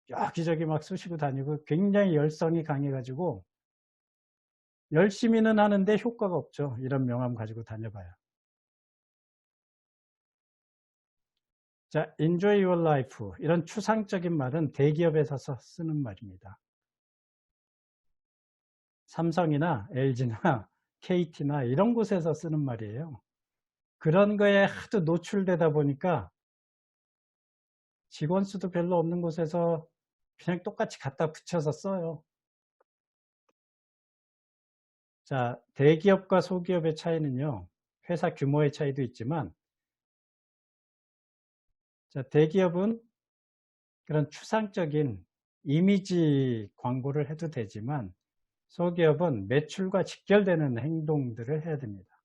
여기저기 막 쑤시고 다니고 굉장히 열성이 강해가지고 열심히는 하는데 효과가 없죠. 이런 명함 가지고 다녀봐요. 자, enjoy your life. 이런 추상적인 말은 대기업에서 쓰는 말입니다. 삼성이나 LG나 KT나 이런 곳에서 쓰는 말이에요. 그런 거에 하도 노출되다 보니까 직원 수도 별로 없는 곳에서 그냥 똑같이 갖다 붙여서 써요. 자, 대기업과 소기업의 차이는요. 회사 규모의 차이도 있지만 자, 대기업은 그런 추상적인 이미지 광고를 해도 되지만 소기업은 매출과 직결되는 행동들을 해야 됩니다.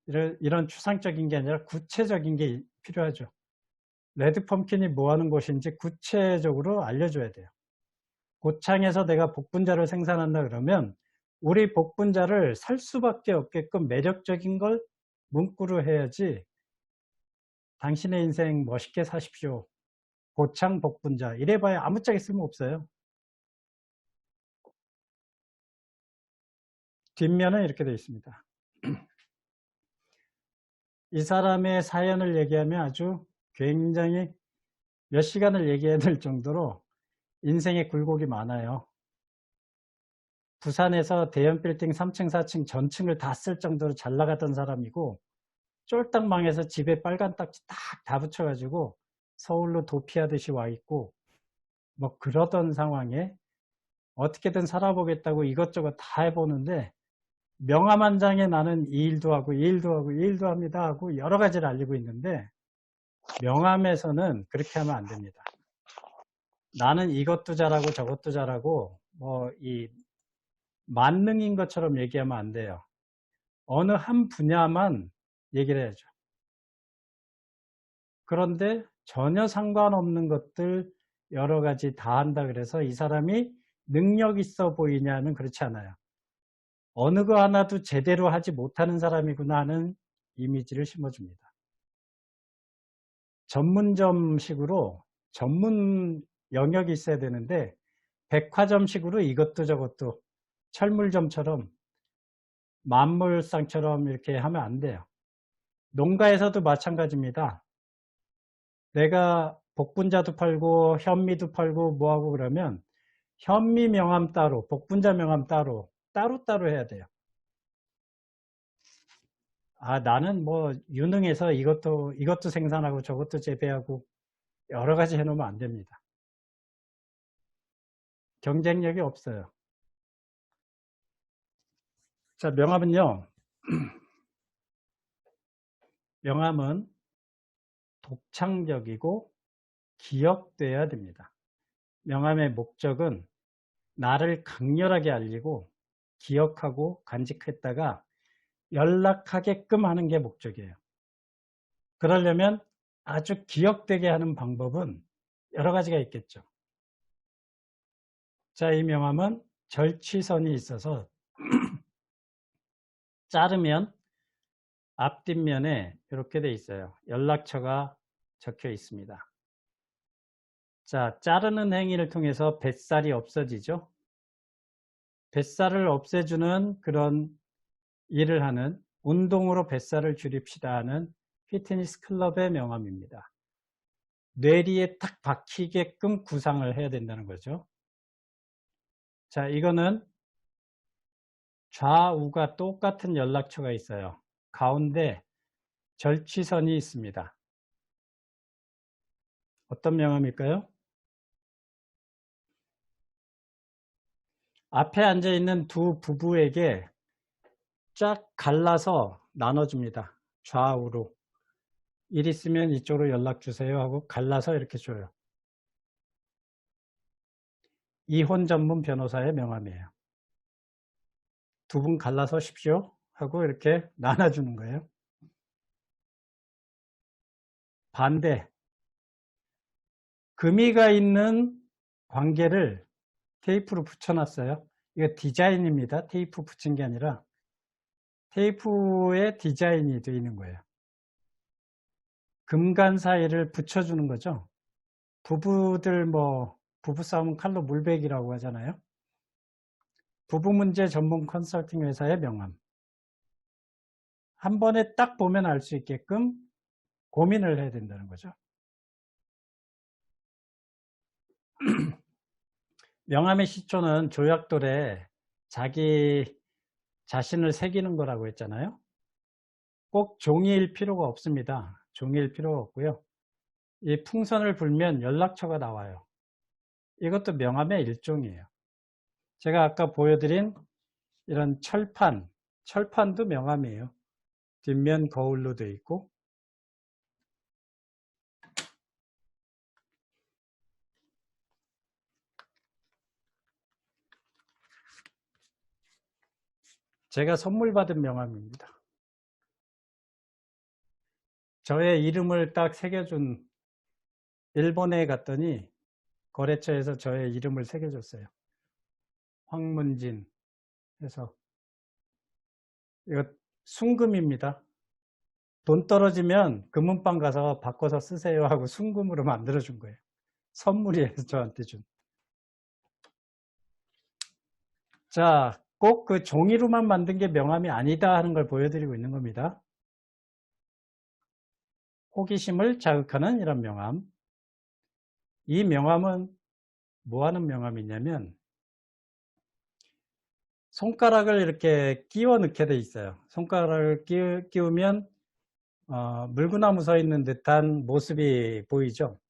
이런 추상적인 게 아니라 구체적인 게 필요하죠. 레드펌킨이 뭐 하는 곳인지 구체적으로 알려줘야 돼요. 고창에서 내가 복분자를 생산한다 그러면 우리 복분자를 살 수밖에 없게끔 매력적인 걸 문구로 해야지 당신의 인생 멋있게 사십시오. 고창 복분자 이래봐야 아무짝에 쓸모없어요. 뒷면은 이렇게 되어 있습니다. 이 사람의 사연을 얘기하면 아주 굉장히 몇 시간을 얘기해야 될 정도로 인생의 굴곡이 많아요. 부산에서 대형 빌딩 3층, 4층 전층을 다 쓸 정도로 잘 나가던 사람이고 쫄딱 망해서 집에 빨간 딱지 딱 다 붙여가지고 서울로 도피하듯이 와 있고 뭐 그러던 상황에 어떻게든 살아보겠다고 이것저것 다 해보는데 명함1장에 나는 이 일도 하고 이 일도 하고 이 일도 합니다 하고 여러 가지를 알리고 있는데 명함에서는 그렇게 하면 안 됩니다. 나는 이것도 잘하고 저것도 잘하고 뭐 이 만능인 것처럼 얘기하면 안 돼요. 어느 한 분야만 얘기를 해야죠. 그런데 전혀 상관없는 것들 여러 가지 다 한다 그래서 이 사람이 능력 있어 보이냐는 그렇지 않아요. 어느 거 하나도 제대로 하지 못하는 사람이구나 하는 이미지를 심어줍니다. 전문점식으로 전문 영역이 있어야 되는데 백화점식으로 이것도 저것도 철물점처럼 만물상처럼 이렇게 하면 안 돼요. 농가에서도 마찬가지입니다. 내가 복분자도 팔고 현미도 팔고 뭐하고 그러면 현미 명함 따로 복분자 명함 따로 해야 돼요. 아, 나는 뭐 유능해서 이것도 생산하고 저것도 재배하고 여러 가지 해놓으면 안 됩니다. 경쟁력이 없어요. 자, 명함은요. 명함은 독창적이고 기억돼야 됩니다. 명함의 목적은 나를 강렬하게 알리고 기억하고 간직했다가 연락하게끔 하는 게 목적이에요. 그러려면 아주 기억되게 하는 방법은 여러 가지가 있겠죠. 자, 이 명함은 절취선이 있어서 자르면 앞뒷면에 이렇게 돼 있어요. 연락처가 적혀 있습니다. 자, 자르는 행위를 통해서 뱃살이 없어지죠. 뱃살을 없애주는 그런 일을 하는 운동으로 뱃살을 줄입시다 하는 피트니스 클럽의 명함입니다. 뇌리에 딱 박히게끔 구상을 해야 된다는 거죠. 자, 이거는 좌우가 똑같은 연락처가 있어요. 가운데 절취선이 있습니다. 어떤 명함일까요? 앞에 앉아있는 두 부부에게 쫙 갈라서 나눠줍니다. 좌우로. 일 있으면 이쪽으로 연락 주세요 하고 갈라서 이렇게 줘요. 이혼 전문 변호사의 명함이에요. 두 분 갈라서 십시오 하고 이렇게 나눠주는 거예요. 반대. 금이가 있는 관계를 테이프로 붙여놨어요. 이거 디자인입니다. 테이프 붙인 게 아니라 테이프에 디자인이 되어 있는 거예요. 금간 사이를 붙여주는 거죠. 부부들 뭐 부부싸움은 칼로 물베기라고 하잖아요. 부부 문제 전문 컨설팅 회사의 명함. 한 번에 딱 보면 알 수 있게끔 고민을 해야 된다는 거죠. 명함의 시초는 조약돌에 자기 자신을 새기는 거라고 했잖아요. 꼭 종이일 필요가 없습니다. 종이일 필요가 없고요. 이 풍선을 불면 연락처가 나와요. 이것도 명함의 일종이에요. 제가 아까 보여드린 이런 철판도 명함이에요. 뒷면 거울로 되어 있고 제가 선물 받은 명함입니다. 저의 이름을 딱 새겨준, 일본에 갔더니 거래처에서 저의 이름을 새겨줬어요. 황문진 해서. 이거 순금입니다. 돈 떨어지면 금은방 가서 바꿔서 쓰세요 하고 순금으로 만들어준 거예요. 선물이에요, 저한테 준. 자, 꼭 그 종이로만 만든 게 명함이 아니다 하는 걸 보여드리고 있는 겁니다. 호기심을 자극하는 이런 명함. 이 명함은 뭐 하는 명함이냐면 손가락을 이렇게 끼워 넣게 돼 있어요. 손가락을 끼우면 물구나무 서 있는 듯한 모습이 보이죠.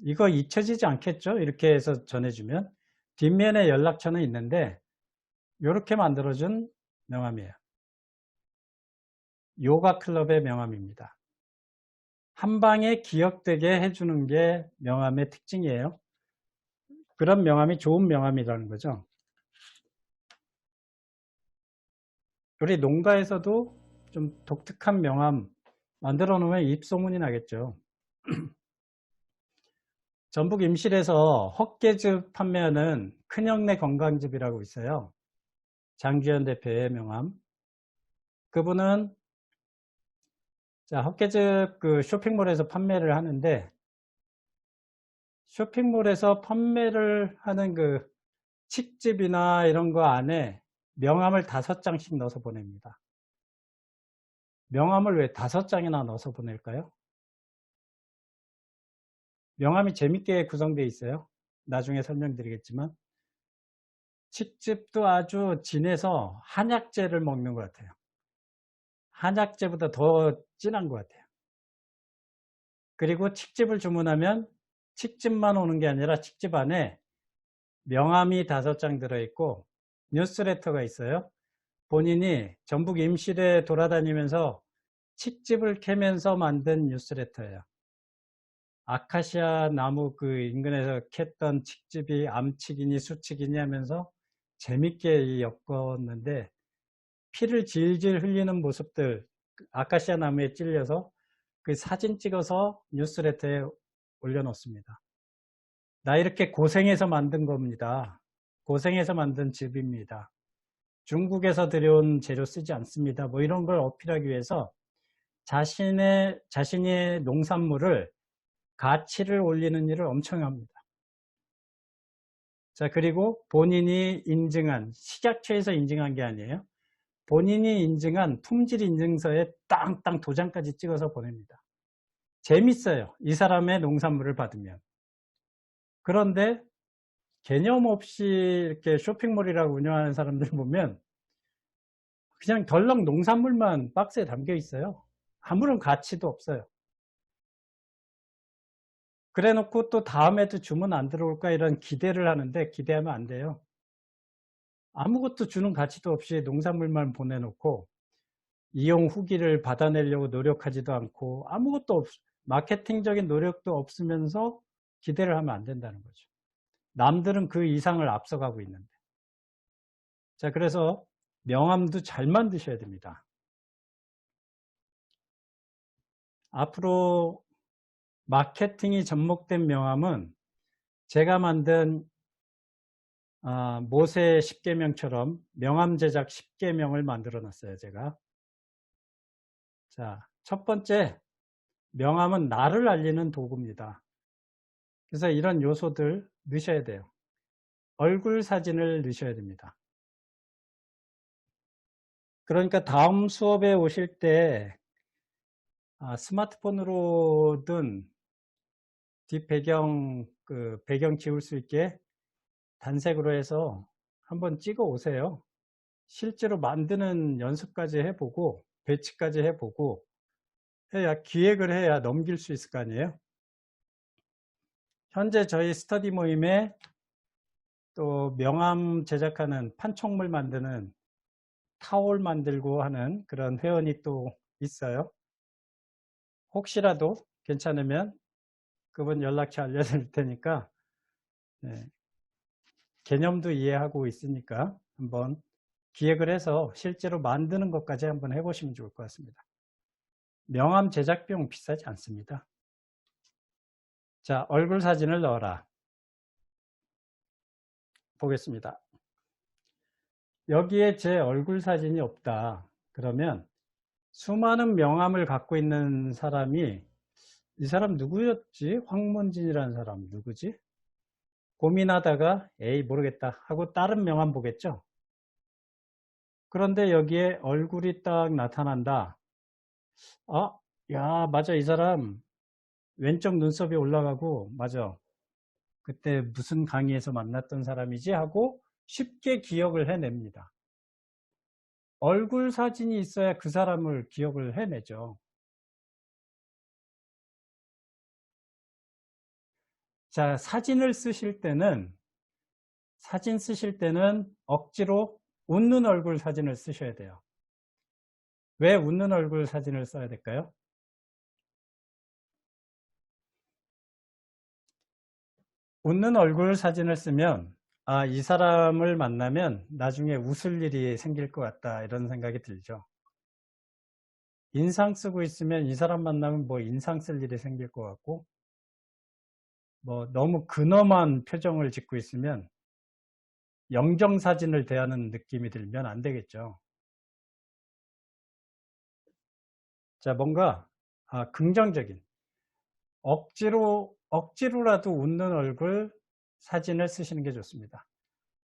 이거 잊혀지지 않겠죠? 이렇게 해서 전해주면. 뒷면에 연락처는 있는데 이렇게 만들어준 명함이에요. 요가 클럽의 명함입니다. 한 방에 기억되게 해주는 게 명함의 특징이에요. 그런 명함이 좋은 명함이라는 거죠. 우리 농가에서도 좀 독특한 명함 만들어 놓으면 입소문이 나겠죠. 전북 임실에서 헛개즙 판매하는 큰형네 건강즙이라고 있어요. 장규현 대표의 명함. 그분은 자, 헛개즙 그 쇼핑몰에서 판매를 하는데 쇼핑몰에서 판매를 하는 그 칡즙이나 이런 거 안에 명함을 5장씩 넣어서 보냅니다. 명함을 왜 5장이나 넣어서 보낼까요? 명함이 재밌게 구성되어 있어요. 나중에 설명드리겠지만 칡즙도 아주 진해서 한약재를 먹는 것 같아요. 한약재보다 더 진한 것 같아요. 그리고 칡즙을 주문하면 칡즙만 오는 게 아니라 칡즙 안에 명함이 5장 들어있고 뉴스레터가 있어요. 본인이 전북 임실에 돌아다니면서 칡즙을 캐면서 만든 뉴스레터예요. 아카시아 나무 그 인근에서 캤던 칡즙이 암칡이니 수칡이니 하면서 재밌게 엮었는데 피를 질질 흘리는 모습들 아카시아 나무에 찔려서 그 사진 찍어서 뉴스레터에 올려놓습니다. 나 이렇게 고생해서 만든 겁니다. 고생해서 만든 즙입니다. 중국에서 들여온 재료 쓰지 않습니다. 뭐 이런 걸 어필하기 위해서 자신의 농산물을 가치를 올리는 일을 엄청 합니다. 자, 그리고 본인이 인증한, 식약처에서 인증한 게 아니에요. 본인이 인증한 품질 인증서에 땅땅 도장까지 찍어서 보냅니다. 재밌어요. 이 사람의 농산물을 받으면. 그런데 개념 없이 이렇게 쇼핑몰이라고 운영하는 사람들 보면 그냥 덜렁 농산물만 박스에 담겨 있어요. 아무런 가치도 없어요. 그래 놓고 또 다음에도 주문 안 들어올까 이런 기대를 하는데 기대하면 안 돼요. 아무것도 주는 가치도 없이 농산물만 보내놓고 이용 후기를 받아내려고 노력하지도 않고 아무것도 마케팅적인 노력도 없으면서 기대를 하면 안 된다는 거죠. 남들은 그 이상을 앞서가고 있는데. 자, 그래서 명함도 잘 만드셔야 됩니다. 앞으로 마케팅이 접목된 명함은 제가 만든 모세 10계명처럼 명함 제작 10계명을 만들어 놨어요, 제가. 자, 첫 번째, 명함은 나를 알리는 도구입니다. 그래서 이런 요소들 넣으셔야 돼요. 얼굴 사진을 넣으셔야 됩니다. 그러니까 다음 수업에 오실 때 스마트폰으로든 뒷배경, 배경 지울 수 있게 단색으로 해서 한번 찍어 오세요. 실제로 만드는 연습까지 해보고 배치까지 해보고 해야 기획을 해야 넘길 수 있을 거 아니에요. 현재 저희 스터디 모임에 또 명함 제작하는 판촉물 만드는 타올 만들고 하는 그런 회원이 또 있어요. 혹시라도 괜찮으면 그분 연락처 알려드릴 테니까 네. 개념도 이해하고 있으니까 한번 기획을 해서 실제로 만드는 것까지 한번 해보시면 좋을 것 같습니다. 명함 제작 비용 비싸지 않습니다. 자, 얼굴 사진을 넣어라. 보겠습니다. 여기에 제 얼굴 사진이 없다. 그러면 수많은 명함을 갖고 있는 사람이 이 사람 누구였지? 황문진이라는 사람 누구지? 고민하다가 에이 모르겠다 하고 다른 명함 보겠죠? 그런데 여기에 얼굴이 딱 나타난다. 아, 야, 맞아. 이 사람 왼쪽 눈썹이 올라가고 맞아. 그때 무슨 강의에서 만났던 사람이지 하고 쉽게 기억을 해냅니다. 얼굴 사진이 있어야 그 사람을 기억을 해내죠. 자, 사진 쓰실 때는 억지로 웃는 얼굴 사진을 쓰셔야 돼요. 왜 웃는 얼굴 사진을 써야 될까요? 웃는 얼굴 사진을 쓰면 아, 이 사람을 만나면 나중에 웃을 일이 생길 것 같다 이런 생각이 들죠. 인상 쓰고 있으면 이 사람 만나면 뭐 인상 쓸 일이 생길 것 같고 뭐 너무 근엄한 표정을 짓고 있으면 영정사진을 대하는 느낌이 들면 안 되겠죠. 자, 뭔가 긍정적인 억지로라도 웃는 얼굴 사진을 쓰시는 게 좋습니다.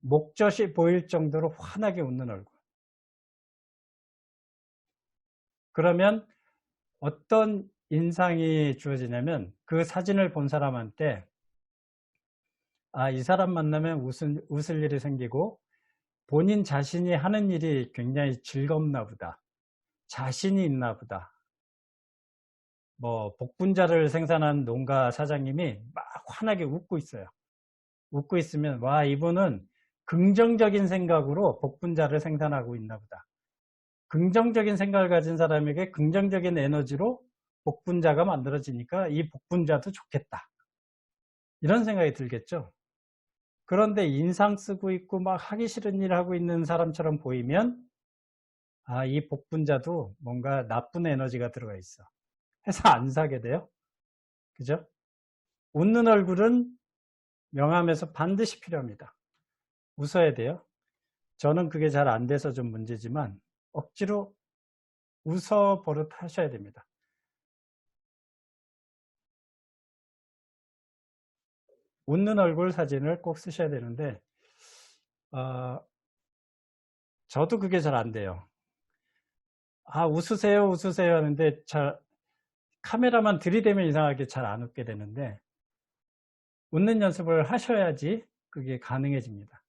목젖이 보일 정도로 환하게 웃는 얼굴. 그러면 어떤 인상이 주어지냐면 그 사진을 본 사람한테 아, 이 사람 만나면 웃을 일이 생기고 본인 자신이 하는 일이 굉장히 즐겁나 보다. 자신이 있나 보다. 뭐 복분자를 생산한 농가 사장님이 막 환하게 웃고 있어요. 웃고 있으면 와, 이분은 긍정적인 생각으로 복분자를 생산하고 있나 보다. 긍정적인 생각을 가진 사람에게 긍정적인 에너지로 복분자가 만들어지니까 이 복분자도 좋겠다. 이런 생각이 들겠죠. 그런데 인상 쓰고 있고 막 하기 싫은 일 하고 있는 사람처럼 보이면 아, 이 복분자도 뭔가 나쁜 에너지가 들어가 있어. 해서 안 사게 돼요. 그죠? 웃는 얼굴은 명함에서 반드시 필요합니다. 웃어야 돼요. 저는 그게 잘 안 돼서 좀 문제지만 억지로 웃어 버릇 하셔야 됩니다. 웃는 얼굴 사진을 꼭 쓰셔야 되는데 저도 그게 잘 안 돼요. 아, 웃으세요 웃으세요 하는데 잘 카메라만 들이대면 이상하게 잘 안 웃게 되는데 웃는 연습을 하셔야지 그게 가능해집니다.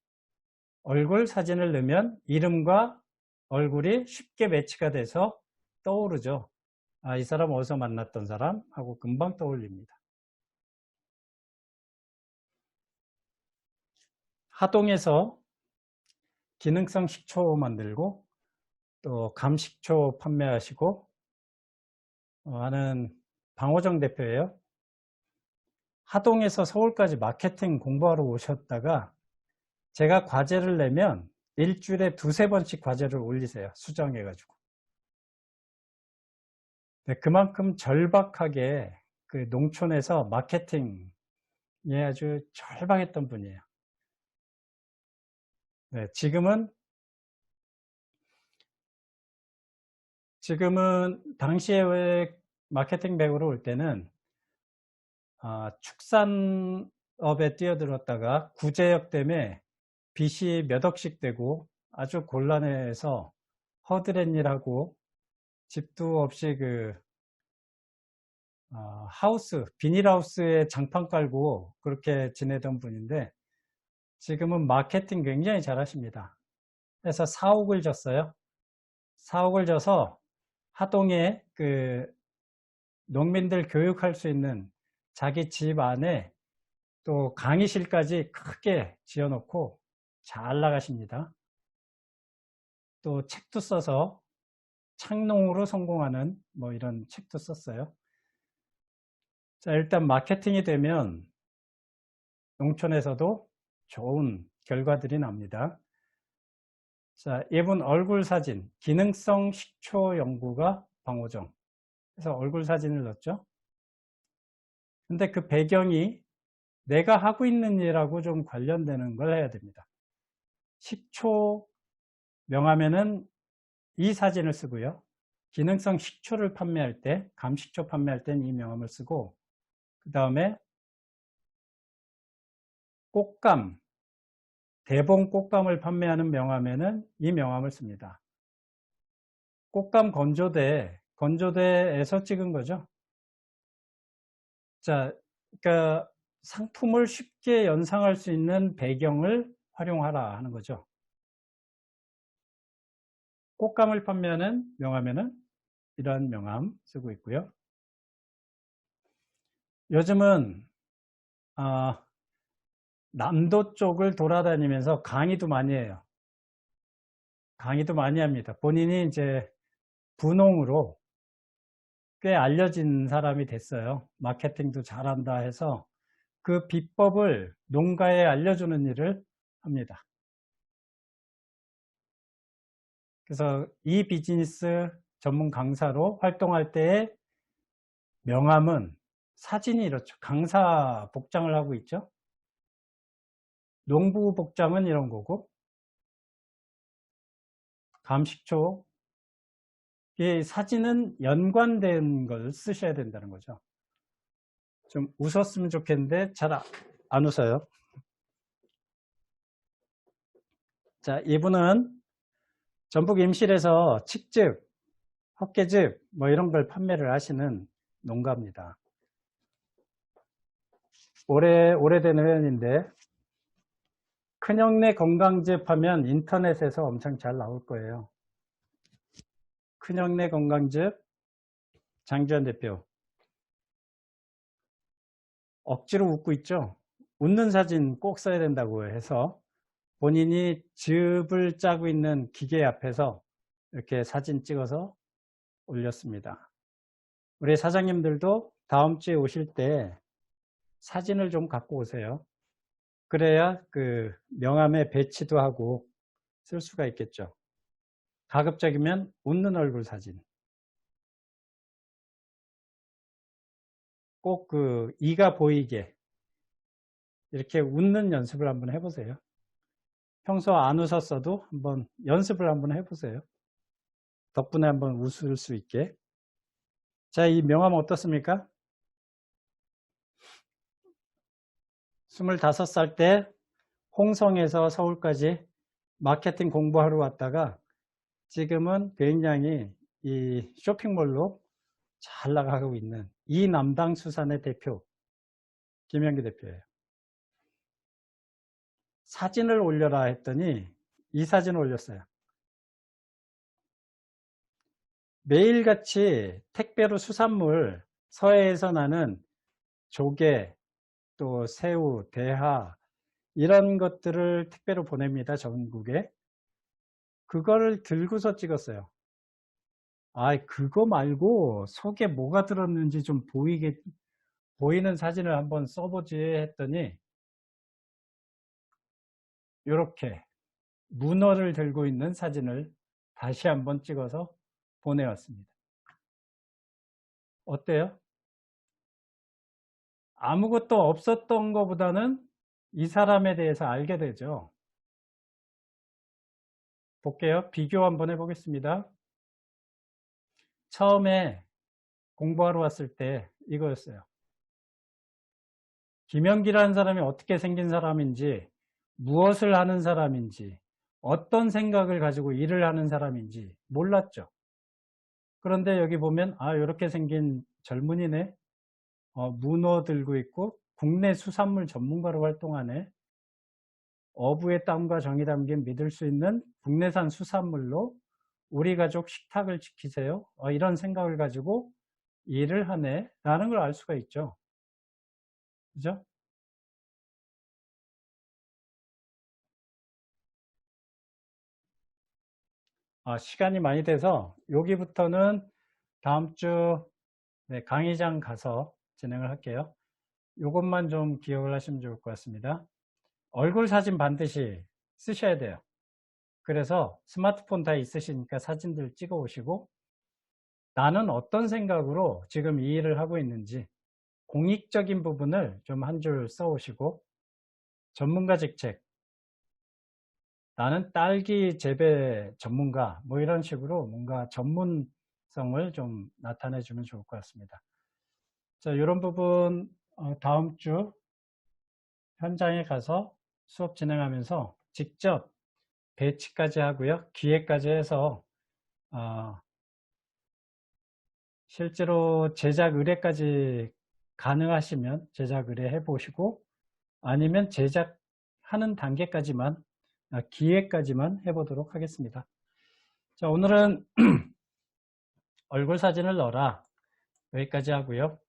얼굴 사진을 넣으면 이름과 얼굴이 쉽게 매치가 돼서 떠오르죠. 아, 이 사람 어디서 만났던 사람 하고 금방 떠올립니다. 하동에서 기능성 식초 만들고 또 감식초 판매하시고 하는 방호정 대표예요. 하동에서 서울까지 마케팅 공부하러 오셨다가 제가 과제를 내면 일주일에 2-3번씩 과제를 올리세요. 수정해가지고. 네, 그만큼 절박하게 그 농촌에서 마케팅에 아주 절박했던 분이에요. 네, 지금은 당시에 왜 마케팅 백으로 올 때는 축산업에 뛰어들었다가 구제역 때문에 빚이 몇 억씩 되고 아주 곤란해서 허드렛 일하고 집도 없이 비닐하우스에 장판 깔고 그렇게 지내던 분인데 지금은 마케팅 굉장히 잘하십니다. 그래서 4억을 줬어요. 4억을 줘서 하동에 농민들 교육할 수 있는 자기 집 안에 또 강의실까지 크게 지어놓고 잘 나가십니다. 또 책도 써서 창농으로 성공하는 뭐 이런 책도 썼어요. 자, 일단 마케팅이 되면 농촌에서도 좋은 결과들이 납니다. 자, 이분 얼굴 사진, 기능성 식초 연구가 방호정. 그래서 얼굴 사진을 넣었죠. 근데 그 배경이 내가 하고 있는 일하고 좀 관련되는 걸 해야 됩니다. 식초 명함에는 이 사진을 쓰고요. 기능성 식초를 판매할 때, 감식초 판매할 때는 이 명함을 쓰고, 그 다음에 꽃감, 대봉 꽃감을 판매하는 명함에는 이 명함을 씁니다. 꽃감 건조대에서 찍은 거죠. 자, 그러니까 상품을 쉽게 연상할 수 있는 배경을 활용하라 하는 거죠. 꽃감을 판매하는 명함에는 이런 명함 쓰고 있고요. 요즘은 남도 쪽을 돌아다니면서 강의도 많이 해요. 강의도 많이 합니다. 본인이 이제 분홍으로 꽤 알려진 사람이 됐어요. 마케팅도 잘한다 해서 그 비법을 농가에 알려주는 일을 합니다. 그래서 이 비즈니스 전문 강사로 활동할 때의 명함은 사진이 이렇죠. 강사 복장을 하고 있죠. 농부 복장은 이런 거고, 감식초, 이 사진은 연관된 걸 쓰셔야 된다는 거죠. 좀 웃었으면 좋겠는데 잘 안 웃어요. 자, 이분은 전북 임실에서 칡즙, 헛개즙 뭐 이런 걸 판매를 하시는 농가입니다. 오래된 회원인데 큰형네 건강즙 하면 인터넷에서 엄청 잘 나올 거예요. 큰형네 건강즙 장주환 대표. 억지로 웃고 있죠. 웃는 사진 꼭 써야 된다고 해서 본인이 즙을 짜고 있는 기계 앞에서 이렇게 사진 찍어서 올렸습니다. 우리 사장님들도 다음 주에 오실 때 사진을 좀 갖고 오세요. 그래야 그 명함에 배치도 하고 쓸 수가 있겠죠. 가급적이면 웃는 얼굴 사진. 꼭 그 이가 보이게 이렇게 웃는 연습을 한번 해보세요. 평소 안 웃었어도 한번 연습을 한번 해보세요. 덕분에 한번 웃을 수 있게. 자, 이 명함 어떻습니까? 25살 때 홍성에서 서울까지 마케팅 공부하러 왔다가 지금은 굉장히 이 쇼핑몰로 잘 나가고 있는 이 남당 수산의 대표 김현기 대표예요. 사진을 올려라 했더니 이 사진을 올렸어요. 매일같이 택배로 수산물, 서해에서 나는 조개, 또 새우, 대하 이런 것들을 택배로 보냅니다. 전국에. 그거를 들고서 찍었어요. 그거 말고 속에 뭐가 들었는지 좀 보이는 사진을 한번 써보지 했더니 이렇게 문어를 들고 있는 사진을 다시 한번 찍어서 보내왔습니다. 어때요? 아무것도 없었던 것보다는 이 사람에 대해서 알게 되죠. 볼게요. 비교 한번 해보겠습니다. 처음에 공부하러 왔을 때 이거였어요. 김현기라는 사람이 어떻게 생긴 사람인지, 무엇을 하는 사람인지, 어떤 생각을 가지고 일을 하는 사람인지 몰랐죠. 그런데 여기 보면 이렇게 생긴 젊은이네. 문어 들고 있고 국내 수산물 전문가로 활동하네. 어부의 땀과 정이 담긴 믿을 수 있는 국내산 수산물로 우리 가족 식탁을 지키세요. 이런 생각을 가지고 일을 하네 라는 걸 알 수가 있죠. 그죠? 시간이 많이 돼서 여기부터는 다음 주 강의장 가서 진행을 할게요. 이것만 좀 기억을 하시면 좋을 것 같습니다. 얼굴 사진 반드시 쓰셔야 돼요. 그래서 스마트폰 다 있으시니까 사진들 찍어 오시고, 나는 어떤 생각으로 지금 이 일을 하고 있는지 공익적인 부분을 좀 한 줄 써오시고, 전문가 직책, 나는 딸기 재배 전문가, 뭐 이런 식으로 뭔가 전문성을 좀 나타내 주면 좋을 것 같습니다. 자, 이런 부분 다음 주 현장에 가서 수업 진행하면서 직접 배치까지 하고요. 기획까지 해서 실제로 제작 의뢰까지 가능하시면 제작 의뢰 해보시고, 아니면 제작하는 단계까지만, 기획까지만 해보도록 하겠습니다. 자, 오늘은 얼굴 사진을 넣어라 여기까지 하고요.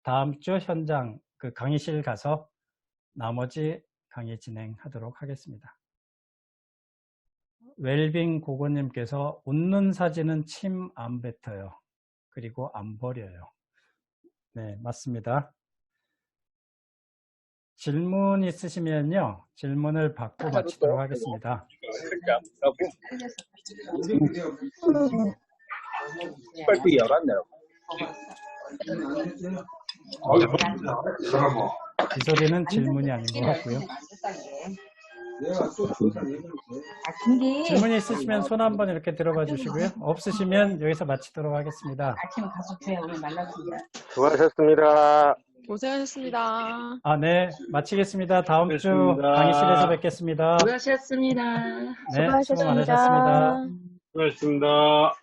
다음 주 현장 그 강의실 가서 나머지 강의 진행하도록 하겠습니다. 웰빙 고고님께서 웃는 사진은 침 안 뱉어요. 그리고 안 버려요. 네, 맞습니다. 질문 있으시면요, 질문을 받고 마치도록 하겠습니다. 이 소리는 질문이 아닌 것 같고요. 질문이 있으시면 손 한번 이렇게 들어봐 주시고요. 없으시면 여기서 마치도록 하겠습니다. 수고하셨습니다. 고생하셨습니다. 네, 마치겠습니다. 다음 주 수고하셨습니다. 강의실에서 뵙겠습니다. 수고하셨습니다. 네, 수고 많으셨습니다. 수고하셨습니다.